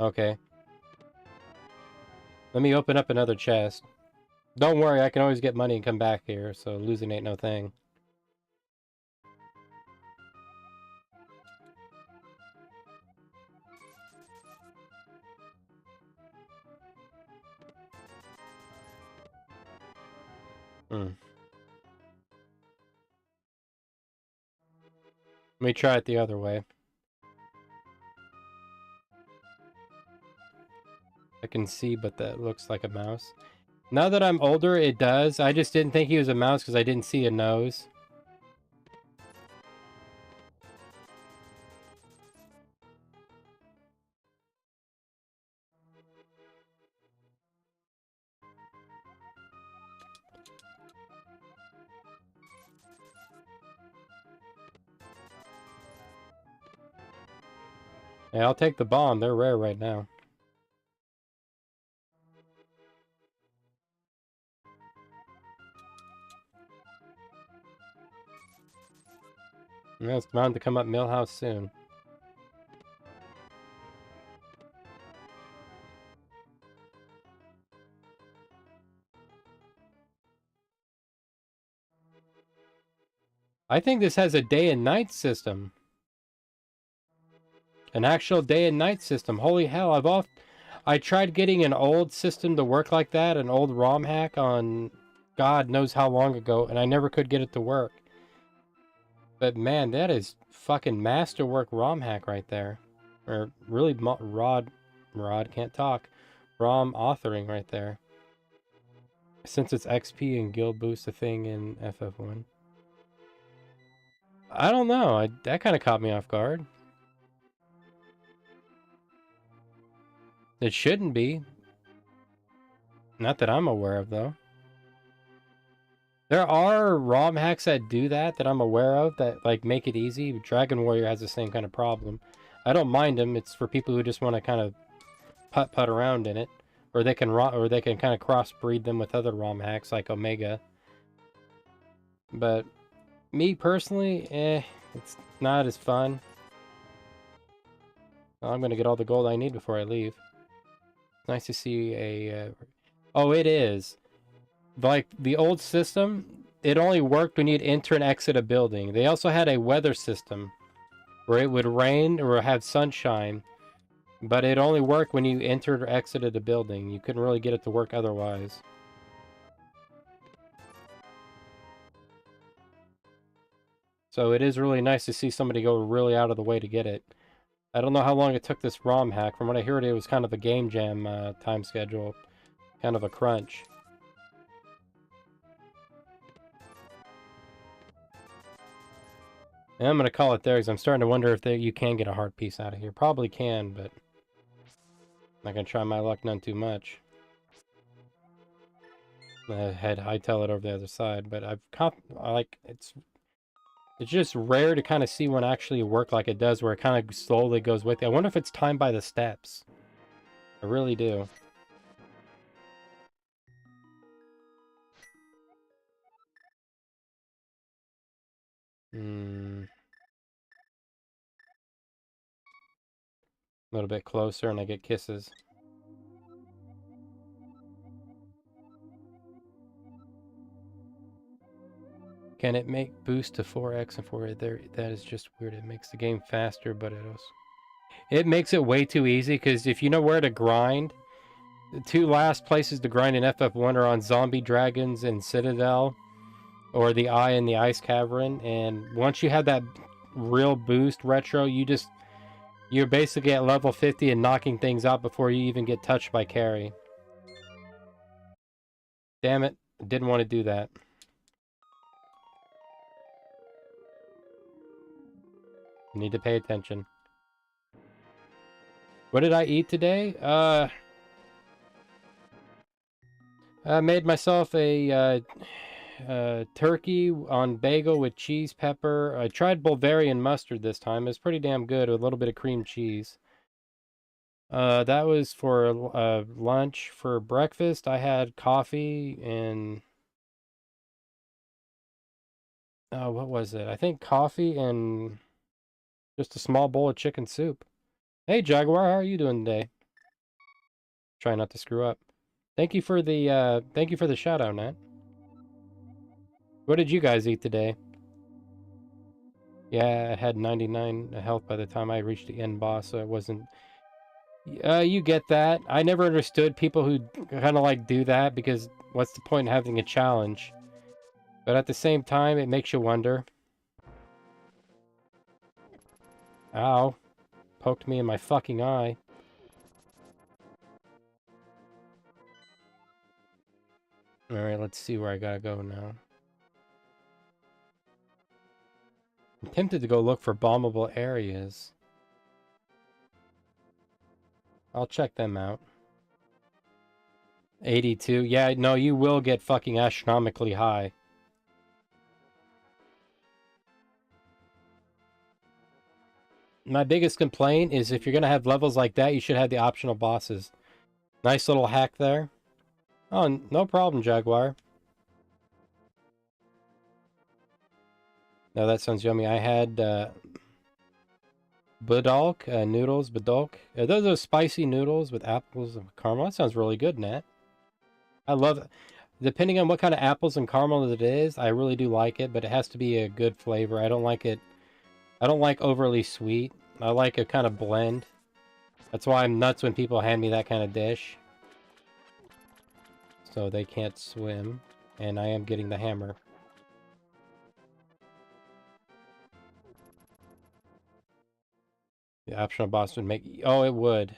Okay. Let me open up another chest. Don't worry, I can always get money and come back here, so losing ain't no thing. Let me try it the other way. I can see, but that looks like a mouse. Now that I'm older, it does. I just didn't think he was a mouse because I didn't see a nose. Hey, I'll take the bomb. They're rare right now. Yeah, it's bound to come up Millhouse soon. I think this has a day and night system. An actual day and night system. Holy hell, I tried getting an old system to work like that, an old ROM hack on God knows how long ago, and I never could get it to work. But man, that is fucking masterwork ROM hack right there. Or really Rod can't talk. ROM authoring right there. Since it's XP and guild boost a thing in FF1. I don't know, that kind of caught me off guard. It shouldn't be. Not that I'm aware of, though. There are ROM hacks that do that I'm aware of that like make it easy. Dragon Warrior has the same kind of problem. I don't mind them. It's for people who just want to kind of putt around in it, or they can kind of crossbreed them with other ROM hacks like Omega. But me personally, it's not as fun. I'm gonna get all the gold I need before I leave. Nice to see a... Oh, it is. Like, the old system, it only worked when you'd enter and exit a building. They also had a weather system where it would rain or have sunshine, but it only worked when you entered or exited a building. You couldn't really get it to work otherwise. So it is really nice to see somebody go really out of the way to get it. I don't know how long it took this ROM hack. From what I heard, it was kind of a game jam time schedule. Kind of a crunch. And I'm going to call it there because I'm starting to wonder if you can get a heart piece out of here. Probably can, but I'm not going to try my luck none too much. I hightail it over the other side, but it's just rare to kind of see one actually work like it does, where it kind of slowly goes with it. I wonder if it's timed by the steps. I really do. A little bit closer and I get kisses. Can it make boost to 4x and 4? That is just weird. It makes the game faster, but it makes it way too easy, because if you know where to grind, the two last places to grind in FF1 are on Zombie Dragons and Citadel, or the Eye in the Ice Cavern, and once you have that real boost retro, you're basically at level 50 and knocking things out before you even get touched by carry. Damn it, I didn't want to do that. You need to pay attention. What did I eat today? I made myself a turkey on bagel with cheese, pepper. I tried Bulgarian mustard this time. It's pretty damn good with a little bit of cream cheese. That was for lunch. For breakfast, I had coffee and what was it? I think coffee and just a small bowl of chicken soup. Hey Jaguar, how are you doing today? Try not to screw up. Thank you for the shout out, Nat. What did you guys eat today? Yeah, I had 99 health by the time I reached the end boss, so it wasn't... you get that. I never understood people who kind of like do that, because what's the point in having a challenge? But at the same time, it makes you wonder. Ow. Poked me in my fucking eye. Alright, let's see where I gotta go now. I'm tempted to go look for bombable areas. I'll check them out. 82. Yeah, no, you will get fucking astronomically high. My biggest complaint is if you're gonna have levels like that, you should have the optional bosses. Nice little hack there. Oh, no problem, Jaguar. No, that sounds yummy. I had Budalk noodles, Budalk. Those are spicy noodles with apples and caramel. That sounds really good, Nat. I love it. Depending on what kind of apples and caramel it is, I really do like it, but it has to be a good flavor. I don't like it. I don't like overly sweet. I like a kind of blend. That's why I'm nuts when people hand me that kind of dish. So they can't swim. And I am getting the hammer. The optional boss would make... Oh, it would.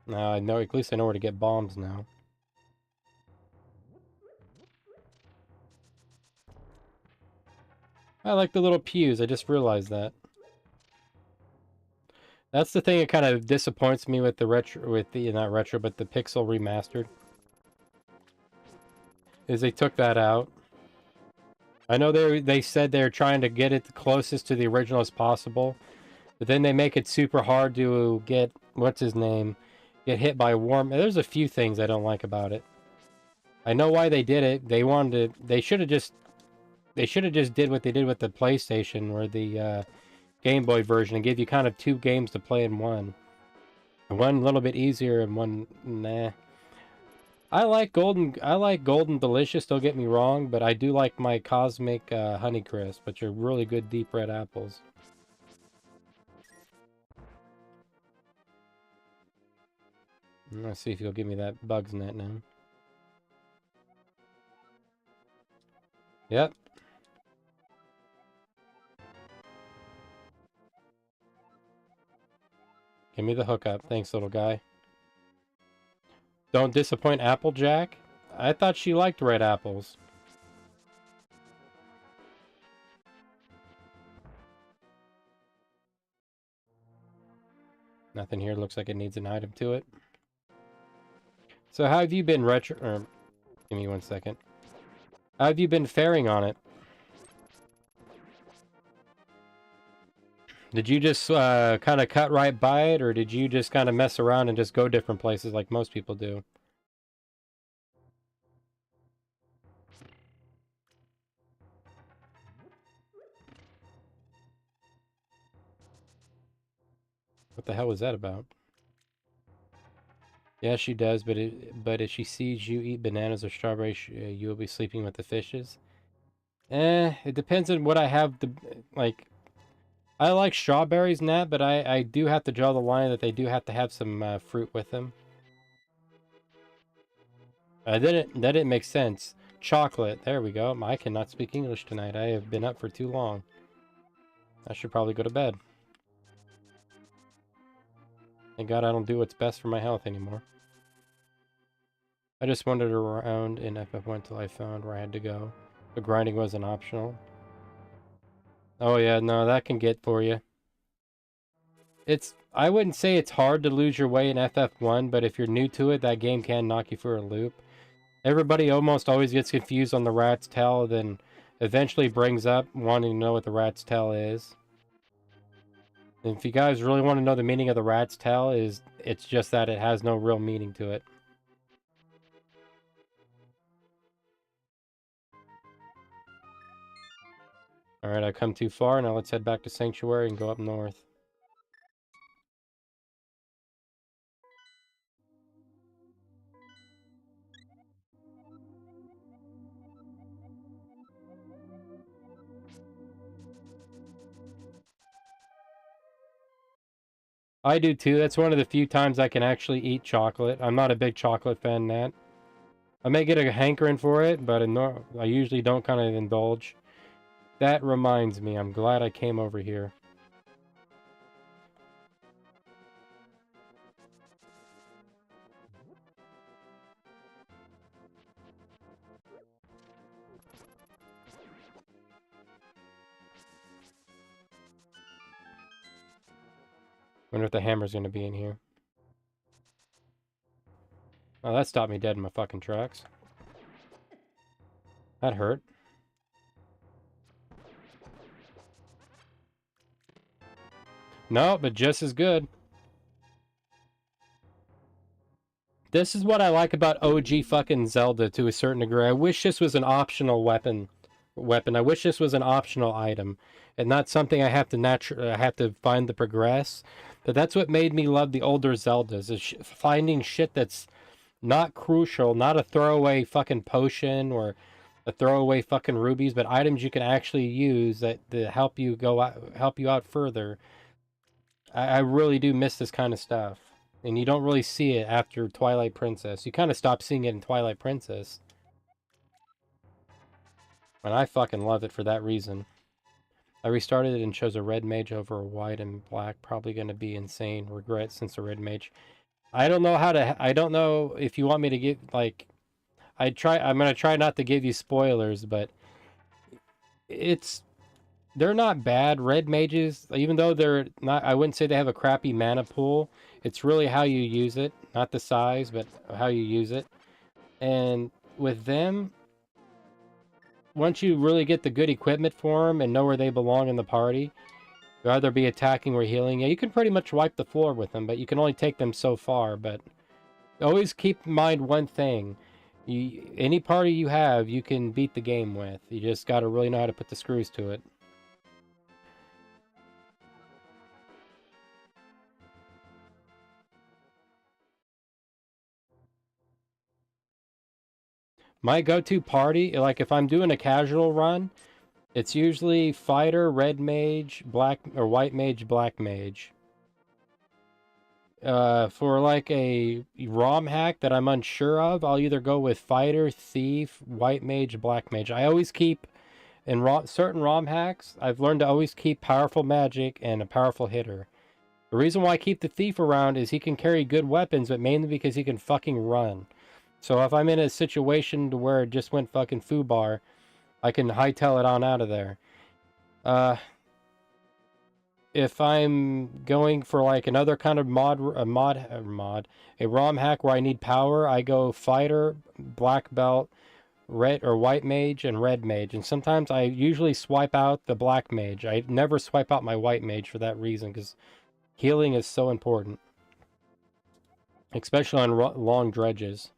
Now I know, at least I know where to get bombs now. I like the little pews, I just realized that. That's the thing that kind of disappoints me with the retro, not retro, but the Pixel Remastered. Is they took that out. I know they said they're trying to get it the closest to the original as possible, but then they make it super hard to get, what's his name, get hit by warm. There's a few things I don't like about it. I know why they did it. They should have just did what they did with the PlayStation or the Game Boy version and give you kind of two games to play in one. One a little bit easier and one, nah. I like Golden Delicious, don't get me wrong, but I do like my Cosmic Honeycrisp, which are really good deep red apples. Let's see if you'll give me that Bugs Net now. Yep. Give me the hookup. Thanks, little guy. Don't disappoint Applejack. I thought she liked red apples. Nothing here looks like it needs an item to it. So how have you been give me 1 second. How have you been faring on it? Did you just kind of cut right by it, or did you just kind of mess around and just go different places like most people do? What the hell was that about? Yeah, she does, but if she sees you eat bananas or strawberries, you will be sleeping with the fishes. It depends on what I have to, like... I like strawberries, Nat, but I do have to draw the line that they do have to have some fruit with them. That didn't make sense. Chocolate. There we go. I cannot speak English tonight. I have been up for too long. I should probably go to bed. Thank God I don't do what's best for my health anymore. I just wandered around in FF1 until I found where I had to go. The grinding wasn't optional. Oh yeah, no, that can get for you. I wouldn't say it's hard to lose your way in FF1, but if you're new to it, that game can knock you for a loop. Everybody almost always gets confused on the rat's tail, then eventually brings up wanting to know what the rat's tail is. And if you guys really want to know the meaning of the rat's tail, it's just that it has no real meaning to it. Alright, I've come too far, now let's head back to Sanctuary and go up north. I do too. That's one of the few times I can actually eat chocolate. I'm not a big chocolate fan, Nat. I may get a hankering for it, but I usually don't kind of indulge. That reminds me, I'm glad I came over here. Wonder if the hammer's gonna be in here. Oh, that stopped me dead in my fucking tracks. That hurt. No, but just as good. This is what I like about OG fucking Zelda to a certain degree. I wish this was an optional weapon. I wish this was an optional item and not something I have to find to progress. But that's what made me love the older Zeldas, is finding shit that's not crucial, not a throwaway fucking potion or a throwaway fucking rubies, but items you can actually use that help you help you out further. I really do miss this kind of stuff. And you don't really see it after Twilight Princess. You kind of stop seeing it in Twilight Princess. And I fucking love it for that reason. I restarted it and chose a red mage over a white and black. Probably going to be insane. Regret since a red mage. I don't know if you want me to give, like... I'm going to try not to give you spoilers, but... They're not bad. Red mages, even though they're not... I wouldn't say they have a crappy mana pool. It's really how you use it. Not the size, but how you use it. And with them... Once you really get the good equipment for them and know where they belong in the party, you'll either be attacking or healing. Yeah, you can pretty much wipe the floor with them, but you can only take them so far. But always keep in mind one thing. Any party you have, you can beat the game with. You just got to really know how to put the screws to it. My go-to party, like if I'm doing a casual run, it's usually fighter, red mage, black or white mage, black mage. For like a ROM hack that I'm unsure of, I'll either go with fighter, thief, white mage, black mage. I always keep in certain ROM hacks. I've learned to always keep powerful magic and a powerful hitter. The reason why I keep the thief around is he can carry good weapons, but mainly because he can fucking run. So if I'm in a situation to where it just went fucking foobar, I can hightail it on out of there. If I'm going for like another kind of a ROM hack where I need power, I go fighter, black belt, red or white mage, and red mage. And sometimes I usually swipe out the black mage. I never swipe out my white mage for that reason, because healing is so important, especially on long dredges.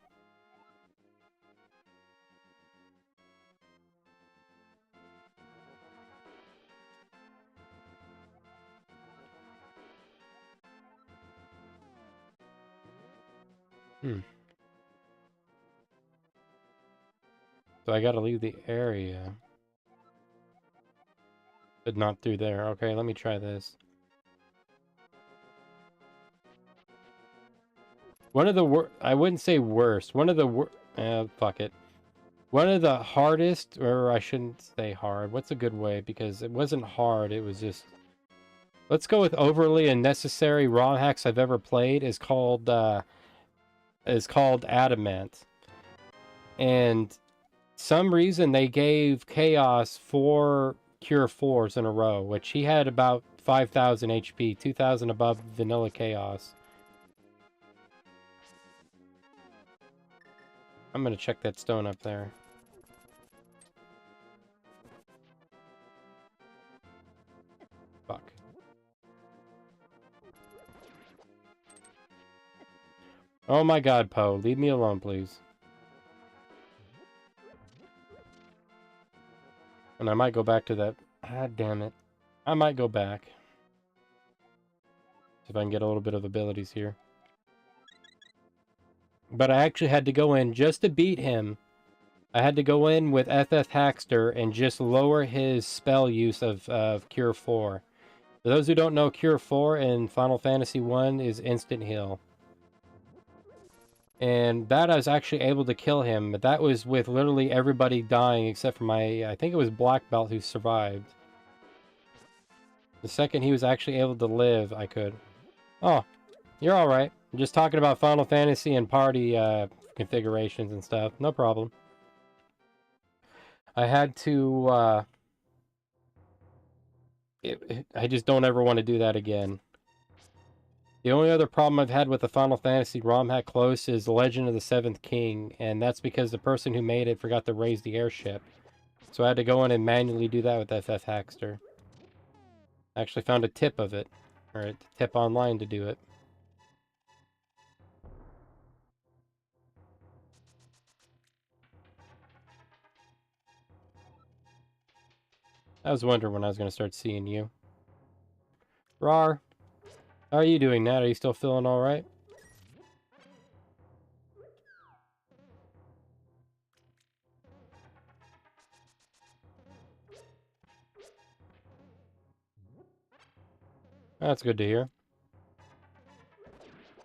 So I gotta leave the area. But not through there. Okay, let me try this. One of the I wouldn't say worst. One of the fuck it. One of the hardest, or I shouldn't say hard. What's a good way? Because it wasn't hard. It was just... Let's go with overly unnecessary ROM hacks I've ever played. Is called Adamant. And some reason they gave Chaos 4 Cure 4s in a row, which he had about 5,000 HP, 2,000 above Vanilla Chaos. I'm gonna check that stone up there. Fuck. Oh my god, Poe, leave me alone, please. And I might go back to that. God damn it. I might go back. See if I can get a little bit of abilities here. But I actually had to go in just to beat him. I had to go in with FF Hackster and just lower his spell use of Cure 4. For those who don't know, Cure 4 in Final Fantasy 1 is instant heal. And that I was actually able to kill him, but that was with literally everybody dying except for my, I think it was Black Belt who survived. The second he was actually able to live, I could. Oh, you're alright. I'm just talking about Final Fantasy and party configurations and stuff. No problem. I had to, I just don't ever want to do that again. The only other problem I've had with the Final Fantasy ROM hack close is Legend of the Seventh King, and that's because the person who made it forgot to raise the airship. So I had to go in and manually do that with FF Hackster. I actually found a tip of it, or a tip online to do it. I was wondering when I was going to start seeing you. Rar, how are you doing, Nat? Are you still feeling alright? That's good to hear.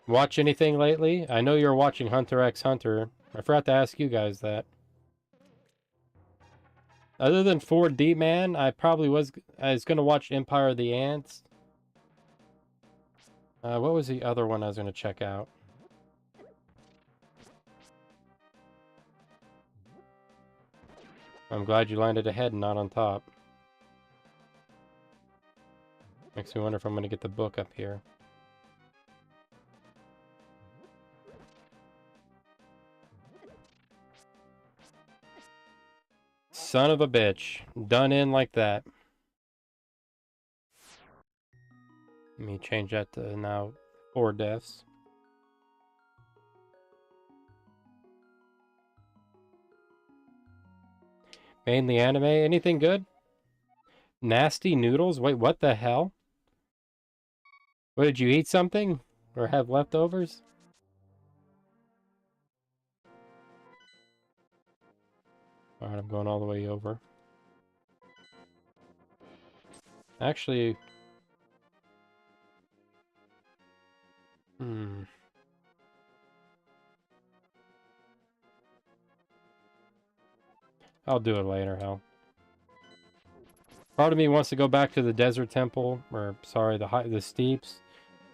Watch anything lately? I know you're watching Hunter x Hunter. I forgot to ask you guys that. Other than 4D Man, I was going to watch Empire of the Ants. What was the other one I was going to check out? I'm glad you landed ahead and not on top. Makes me wonder if I'm going to get the book up here. Son of a bitch. Done in like that. Let me change that to now 4 deaths. Mainly anime. Anything good? Nasty noodles? Wait, what the hell? What, did you eat something? Or have leftovers? Alright, I'm going all the way over. Actually... I'll do it later, hell. Part of me wants to go back to the desert temple, or sorry, the steeps,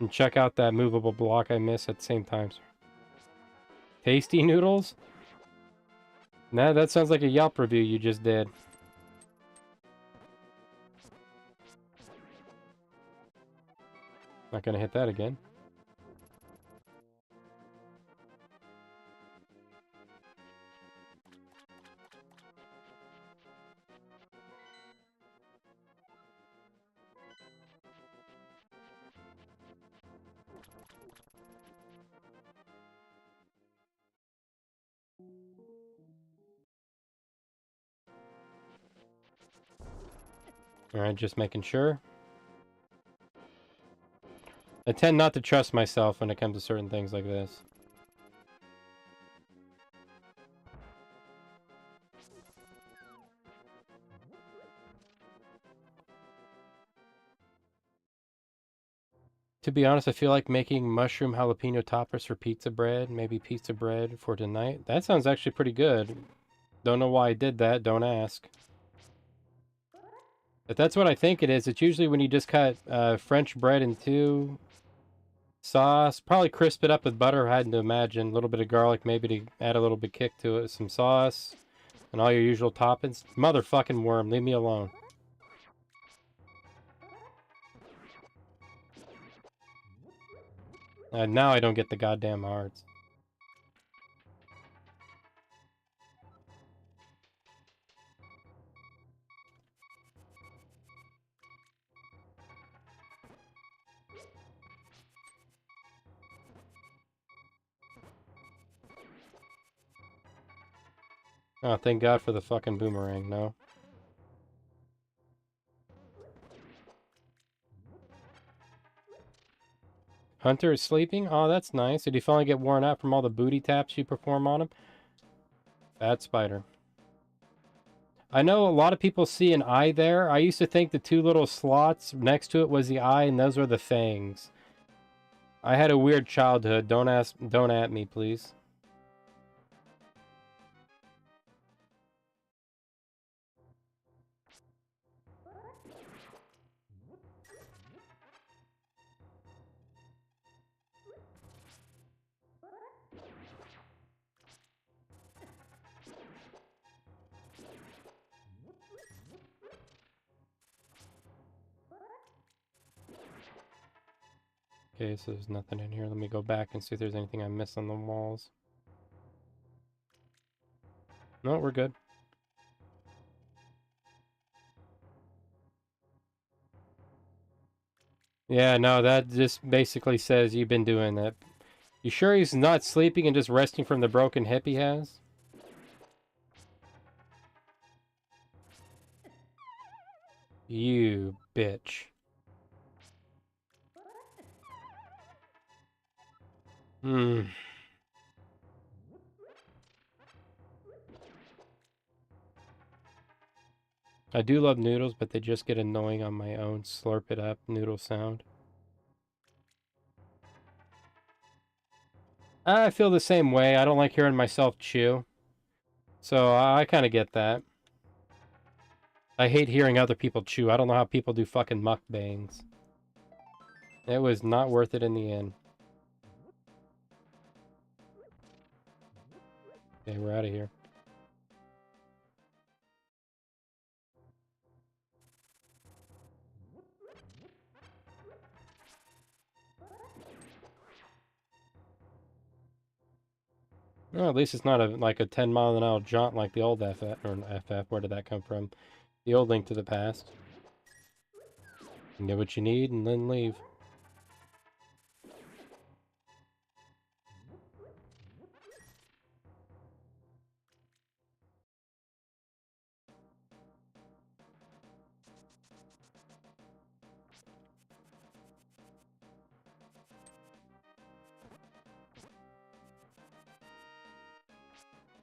and check out that movable block I missed at the same time. Tasty noodles? Nah, that sounds like a Yelp review you just did. Not gonna hit that again. Alright, just making sure. I tend not to trust myself when it comes to certain things like this. To be honest, I feel like making mushroom jalapeno toppers for pizza bread. Maybe pizza bread for tonight. That sounds actually pretty good. Don't know why I did that. Don't ask. But that's what I think it is. It's usually when you just cut French bread in two. Sauce. Probably crisp it up with butter, I had to imagine. A little bit of garlic, maybe to add a little bit kick to it. Some sauce. And all your usual toppings. Motherfucking worm. Leave me alone. Now I don't get the goddamn hearts. Oh, thank God for the fucking boomerang, no? Hunter is sleeping? Oh, that's nice. Did he finally get worn out from all the booty taps you perform on him? Bad spider. I know a lot of people see an eye there. I used to think the two little slots next to it was the eye and those were the fangs. I had a weird childhood. Don't at me, please. Okay, so there's nothing in here. Let me go back and see if there's anything I missed on the walls. No, we're good. Yeah, no, that just basically says you've been doing that. You sure he's not sleeping and just resting from the broken hip he has? You bitch. Hmm. I do love noodles, but they just get annoying on my own. Slurp it up noodle sound. I feel the same way. I don't like hearing myself chew. So I kind of get that. I hate hearing other people chew. I don't know how people do fucking mukbangs. It was not worth it in the end. Okay, we're out of here. Well, at least it's not like a 10-mile-an-hour jaunt like the old FF, or FF, where did that come from? The old Link to the Past. You get what you need and then leave.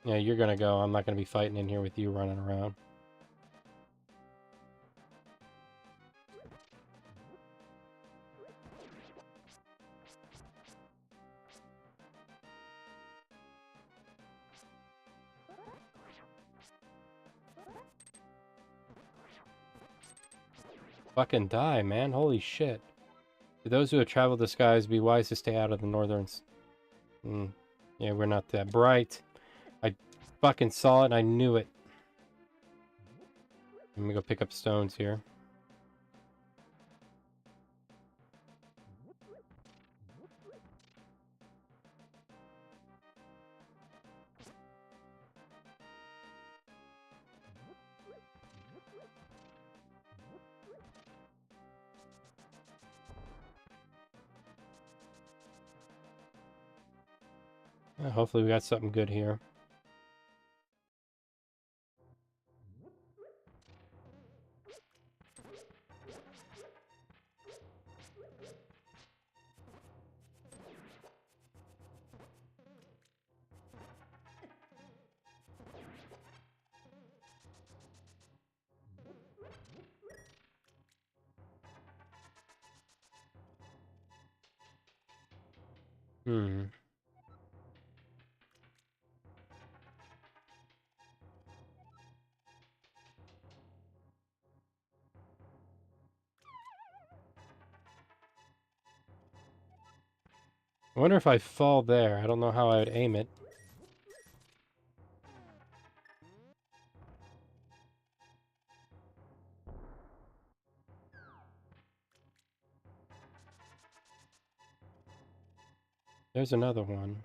Yeah, you're gonna go. I'm not gonna be fighting in here with you running around. Fucking die, man. Holy shit. To those who have traveled the skies, be wise to stay out of the northern... Yeah, we're not that bright. I fucking saw it and I knew it. Let me go pick up stones here. Hopefully we got something good here. Hmm. I wonder if I fall there. I don't know how I would aim it. There's another one.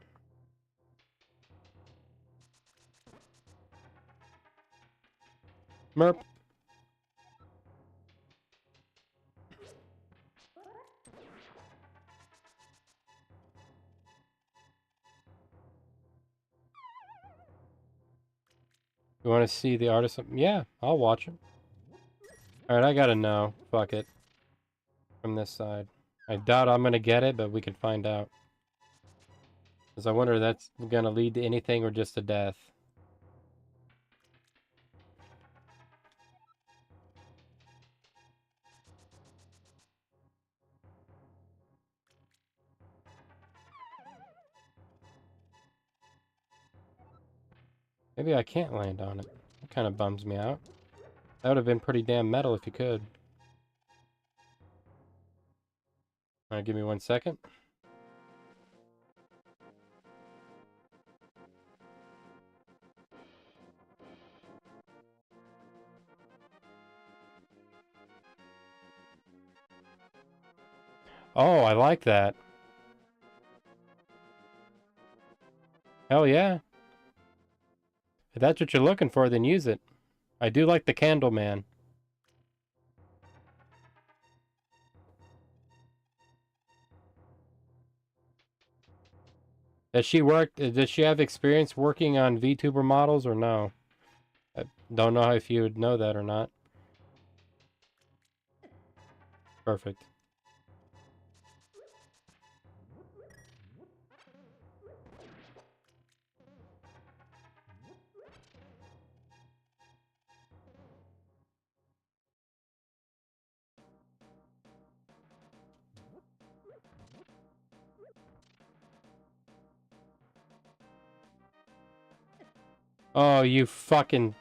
Merp. You want to see the artist? Yeah, I'll watch him. Alright, I gotta know. Fuck it. From this side. I doubt I'm gonna get it, but we can find out. Because I wonder if that's gonna lead to anything or just a death. Maybe I can't land on it. That kind of bums me out. That would have been pretty damn metal if you could. Alright, give me 1 second. Oh, I like that. Hell yeah. If that's what you're looking for, then use it. I do like the candle man. Does she have experience working on VTuber models or no? I don't know if you would know that or not. Perfect. Oh, you fucking...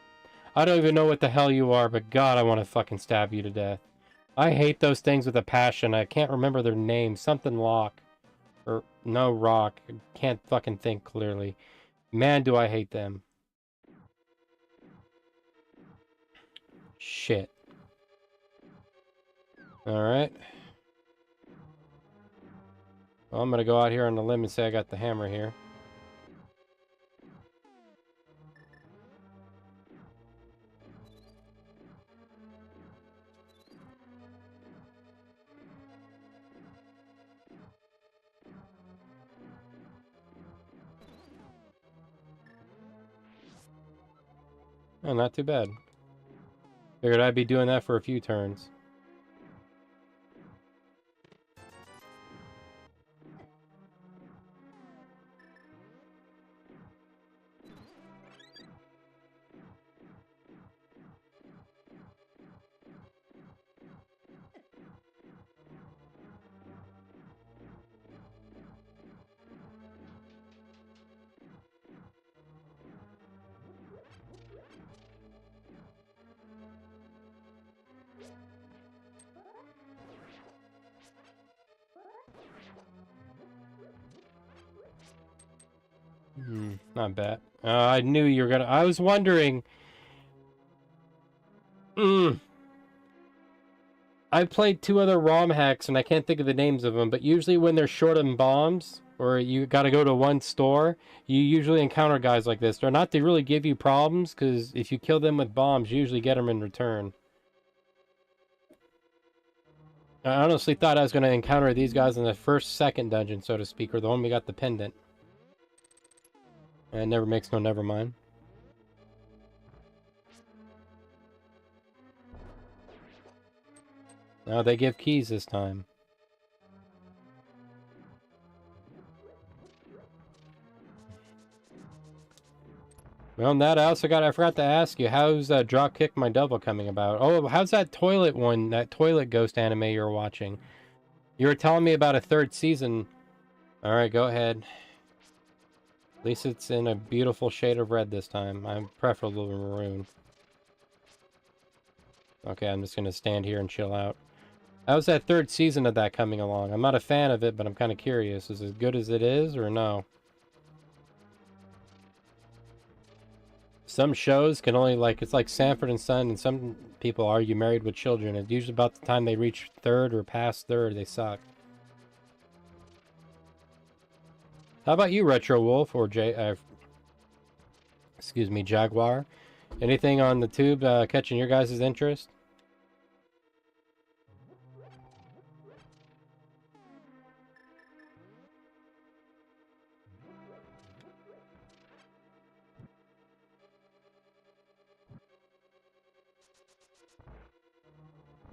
I don't even know what the hell you are, but God, I want to fucking stab you to death. I hate those things with a passion. I can't remember their name. Something Lock. Or, no, Rock. I can't fucking think clearly. Man, do I hate them. Shit. Alright. Well, I'm gonna go out here on the limb and say I got the hammer here. Oh, not too bad. Figured I'd be doing that for a few turns. Not bad. I knew you were gonna... I was wondering... I've played 2 other ROM hacks, and I can't think of the names of them, but usually when they're short on bombs, or you gotta go to one store, you usually encounter guys like this. They're not to really give you problems, because if you kill them with bombs, you usually get them in return. I honestly thought I was gonna encounter these guys in the second dungeon, so to speak, or the one we got the pendant. And it never makes no never mind. Now they give keys this time. Well, Nat, I forgot to ask you, how's Dropkick My Devil coming about? Oh, how's that toilet ghost anime you were watching? You were telling me about a 3rd season. Alright, go ahead. At least it's in a beautiful shade of red this time. I'm preferably maroon. Okay, I'm just gonna stand here and chill out. How's that 3rd season of that coming along? I'm not a fan of it, but I'm kind of curious. Is it as good as it is, or no? Some shows can only, like, it's like Sanford and Son, and some people argue Married with Children. It's usually about the time they reach 3rd or past 3rd, they suck. How about you, Retro Wolf, or excuse me, Jaguar? Anything on the tube catching your guys' interest?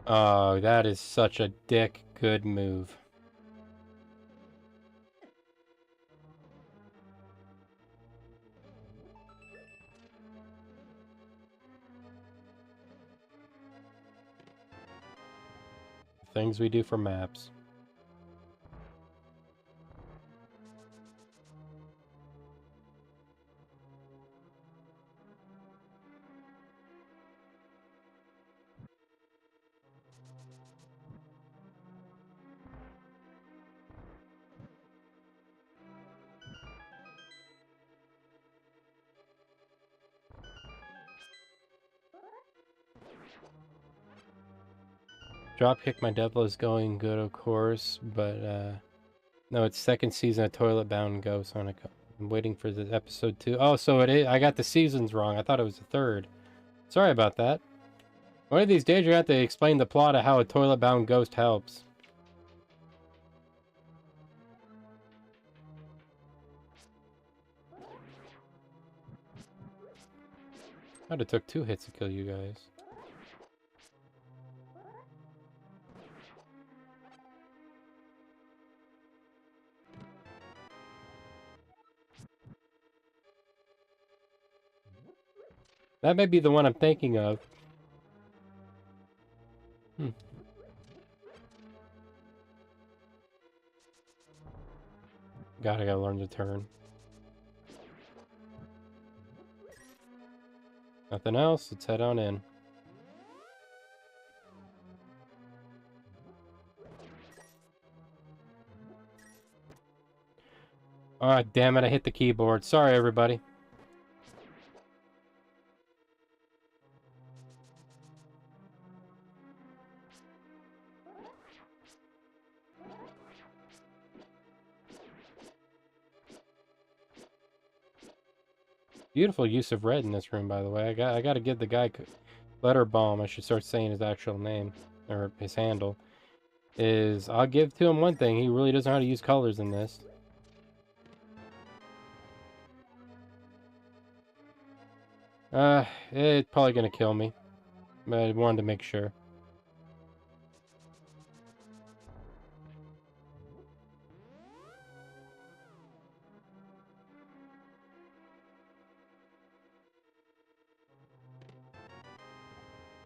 Oh, that is such a dick good move. Things we do for maps. Dropkick My Devil is going good, of course, but no, it's second season of Toilet Bound Ghost on I'm waiting for the episode 2. Oh, so it is. I got the seasons wrong. I thought it was the third. Sorry about that. One of these days, you're going to have to explain the plot of how a toilet bound ghost helps. I'd have took 2 hits to kill you guys. That may be the one I'm thinking of. God, I gotta learn to turn. Nothing else, let's head on in. Ah, damn it, I hit the keyboard. Sorry, everybody. Beautiful use of red in this room, by the way. I gotta give the guy Letterbalm, I should start saying his actual name, or his handle, is I'll give to him one thing, he really doesn't know how to use colors in this. It's probably gonna kill me, but I wanted to make sure.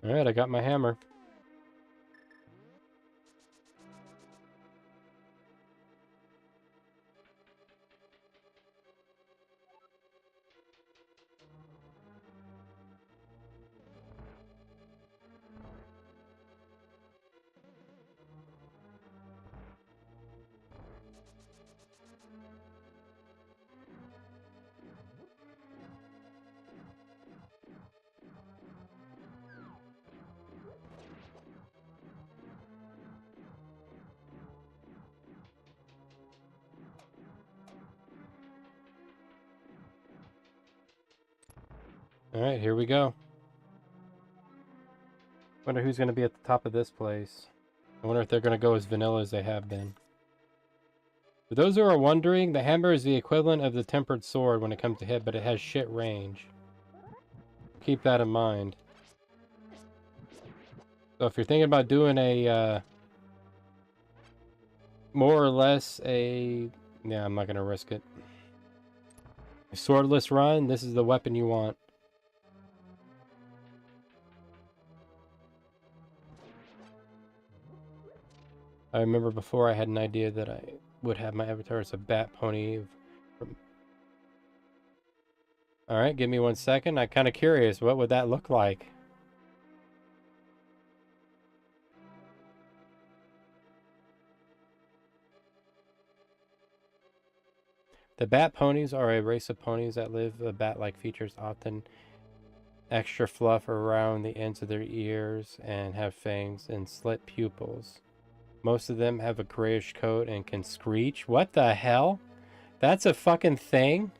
Alright, I got my hammer. Alright, here we go. Wonder who's gonna be at the top of this place. I wonder if they're gonna go as vanilla as they have been. For those who are wondering, the hammer is the equivalent of the tempered sword when it comes to hit, but it has shit range. Keep that in mind. So if you're thinking about doing a, more or less a... Yeah, I'm not gonna risk it. A swordless run, this is the weapon you want. I remember before I had an idea that I would have my avatar as a bat pony. Alright, give me 1 second. I'm kind of curious. What would that look like? The bat ponies are a race of ponies that live bat-like features, often extra fluff around the ends of their ears, and have fangs and slit pupils. Most of them have a grayish coat and can screech. What the hell? That's a fucking thing?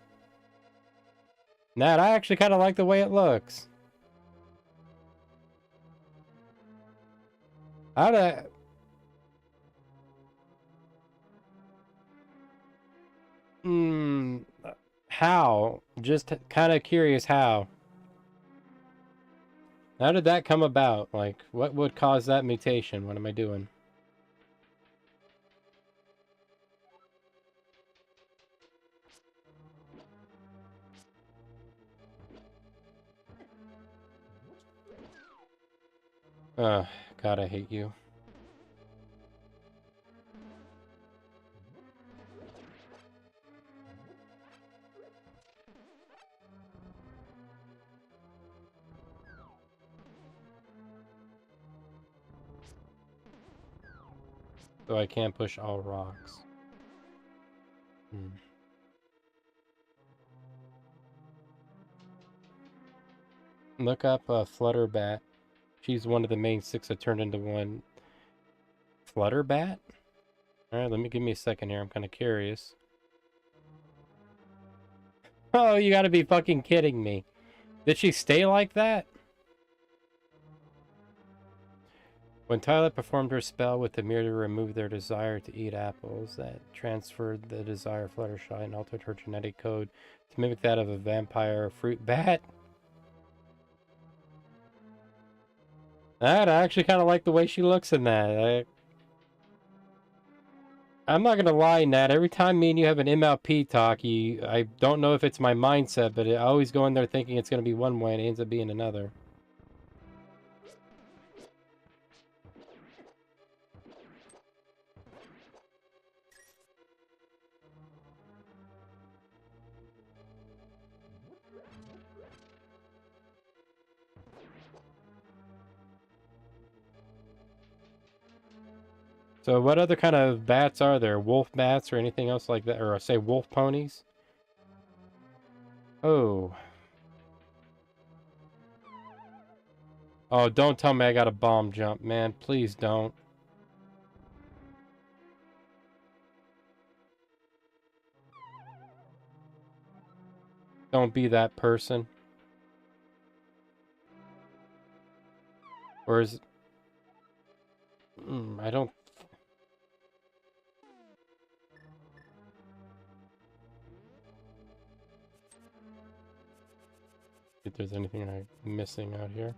Nat, I actually kind of like the way it looks. How to... How? Just kind of curious how. How did that come about? Like, what would cause that mutation? What am I doing? God, I hate you. So I can't push all rocks. Look up Flutterbat. She's one of the main 6 that turned into one. Flutterbat? Alright, give me a second here. I'm kind of curious. Oh, you gotta be fucking kidding me. Did she stay like that? When Tyler performed her spell with the mirror to remove their desire to eat apples, that transferred the desire of Fluttershy and altered her genetic code to mimic that of a vampire or fruit bat. I actually kind of like the way she looks in that. I'm not gonna lie, Nat. Every time me and you have an MLP talk, I don't know if it's my mindset, but I always go in there thinking it's gonna be one way and it ends up being another. So what other kind of bats are there? Wolf bats or anything else like that? Or say wolf ponies? Oh. Oh, don't tell me I got a bomb jump, man. Please don't. Don't be that person. Or is... I don't... if there's anything I'm missing out here.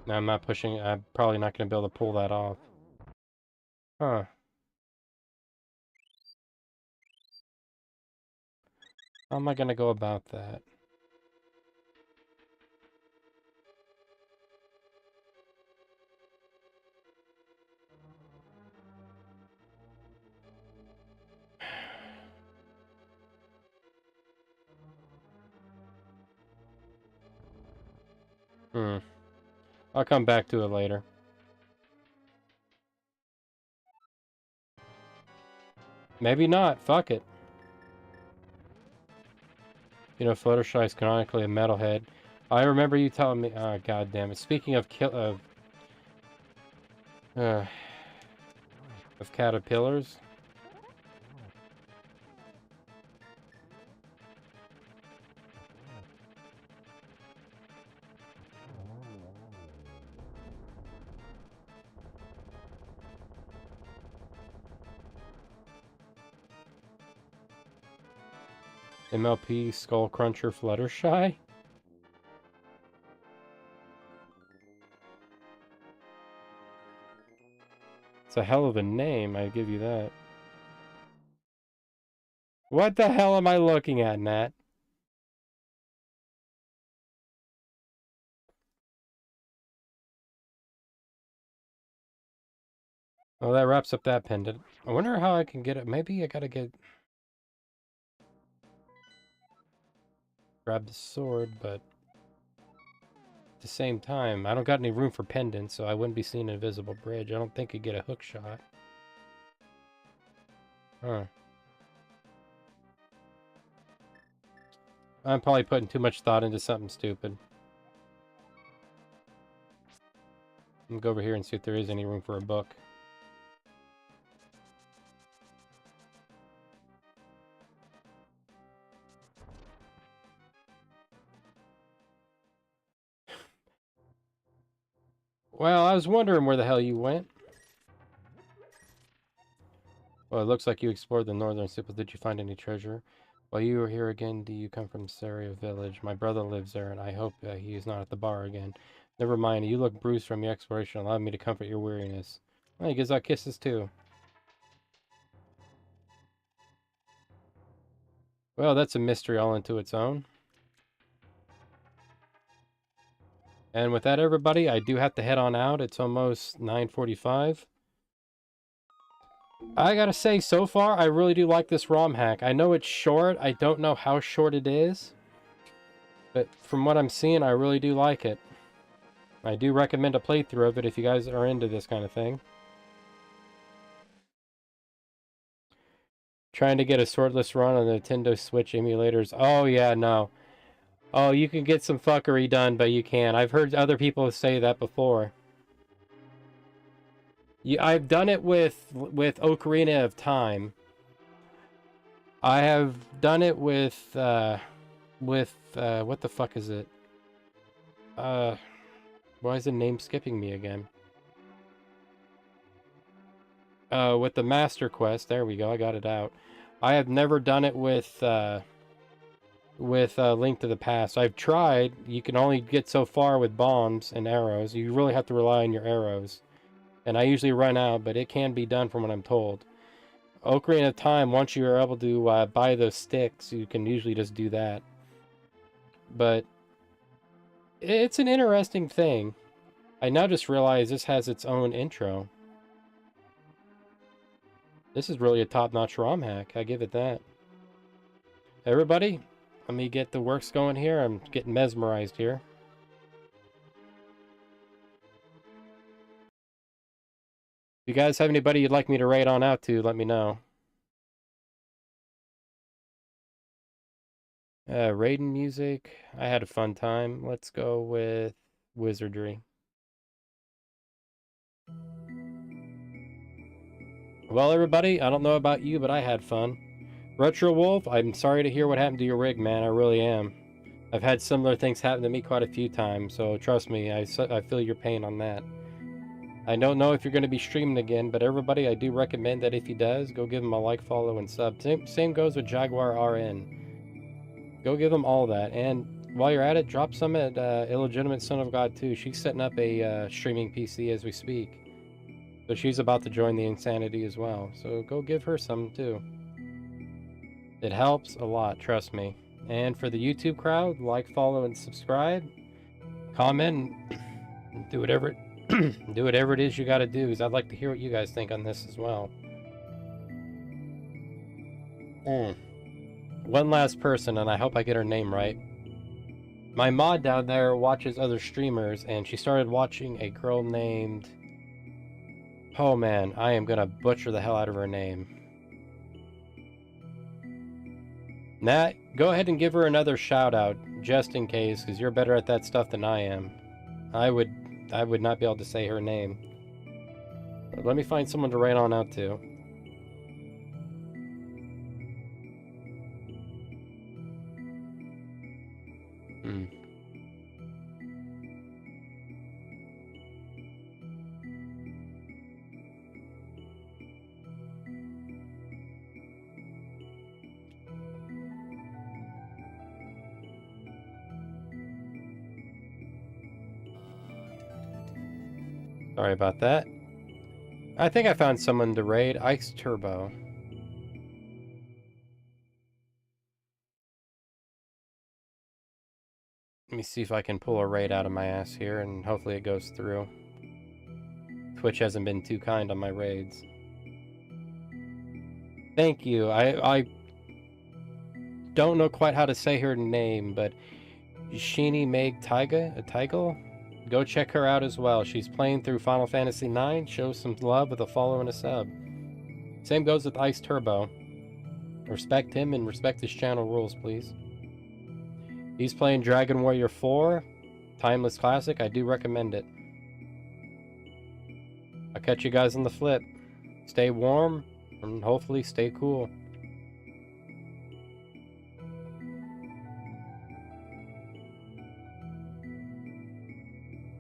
No, I'm not pushing. I'm probably not going to be able to pull that off. Huh. How am I going to go about that? I'll come back to it later. Maybe not. Fuck it. You know, Fluttershy is canonically a metalhead. I remember you telling me... Oh, god damn it. Speaking of of caterpillars... MLP Skull Cruncher Fluttershy? It's a hell of a name, I give you that. What the hell am I looking at, Nat? Well, that wraps up that pendant. I wonder how I can get it. Maybe I gotta grab the sword, but at the same time, I don't got any room for pendants, so I wouldn't be seeing an invisible bridge. I don't think I'd get a hook shot. Huh. I'm probably putting too much thought into something stupid. I'm gonna go over here and see if there is any room for a book. Well, I was wondering where the hell you went. Well, it looks like you explored the northern steppes. Did you find any treasure? While you were here again, do you come from Saria village? My brother lives there, and I hope he is not at the bar again. Never mind, you look bruised from your exploration. Allow me to comfort your weariness. Well, he gives out kisses, too. Well, that's a mystery all into its own. And with that, everybody, I do have to head on out. It's almost 9:45. I gotta say, so far, I really do like this ROM hack. I know it's short. I don't know how short it is. But from what I'm seeing, I really do like it. I do recommend a playthrough of it if you guys are into this kind of thing. Trying to get a swordless run on the Nintendo Switch emulators. Oh, yeah, no. Oh, you can get some fuckery done, but you can't. I've heard other people say that before. I've done it with Ocarina of Time. I have done it with what the fuck is it? Why is the name skipping me again? With the Master Quest. There we go. I got it out. I have never done it with Link to the Past. I've tried. You can only get so far with bombs and arrows. You really have to rely on your arrows. And I usually run out, but it can be done from what I'm told. Ocarina of Time, once you're able to buy those sticks, you can usually just do that. But it's an interesting thing. I now just realize this has its own intro. This is really a top-notch ROM hack. I give it that. Everybody, let me get the works going here. I'm getting mesmerized here. If you guys have anybody you'd like me to raid on out to, let me know. Raiden music. I had a fun time. Let's go with Wizardry. Well, everybody, I don't know about you, but I had fun. Retro Wolf, I'm sorry to hear what happened to your rig, man. I really am. I've had similar things happen to me quite a few times, so trust me, I feel your pain on that. I don't know if you're going to be streaming again, but everybody, I do recommend that if he does, go give him a like, follow, and sub. Same goes with Jaguar RN. Go give him all that, and while you're at it, drop some at Illegitimate Son of God too. She's setting up a streaming PC as we speak. So she's about to join the insanity as well. So go give her some too. It helps a lot, trust me. And for the YouTube crowd, like, follow, and subscribe. Comment, do whatever do whatever it is you gotta do, because I'd like to hear what you guys think on this as well. One last person, and I hope I get her name right. My mod down there watches other streamers, and she started watching a girl named... Oh man, I am gonna butcher the hell out of her name. Nat, go ahead and give her another shout out, just in case, because you're better at that stuff than I am. I would not be able to say her name. But let me find someone to write on out to. Sorry about that. I think I found someone to raid. Ice Turbo. Let me see if I can pull a raid out of my ass here, and hopefully it goes through. Twitch hasn't been too kind on my raids. Thank you. I don't know quite how to say her name, but Sheeny Meg Taigal? Go check her out as well. She's playing through Final Fantasy IX. Show some love with a follow and a sub. Same goes with Ice Turbo. Respect him and respect his channel rules, please. He's playing Dragon Warrior 4. Timeless classic. I do recommend it. catch you guys on the flip. Stay warm and hopefully stay cool.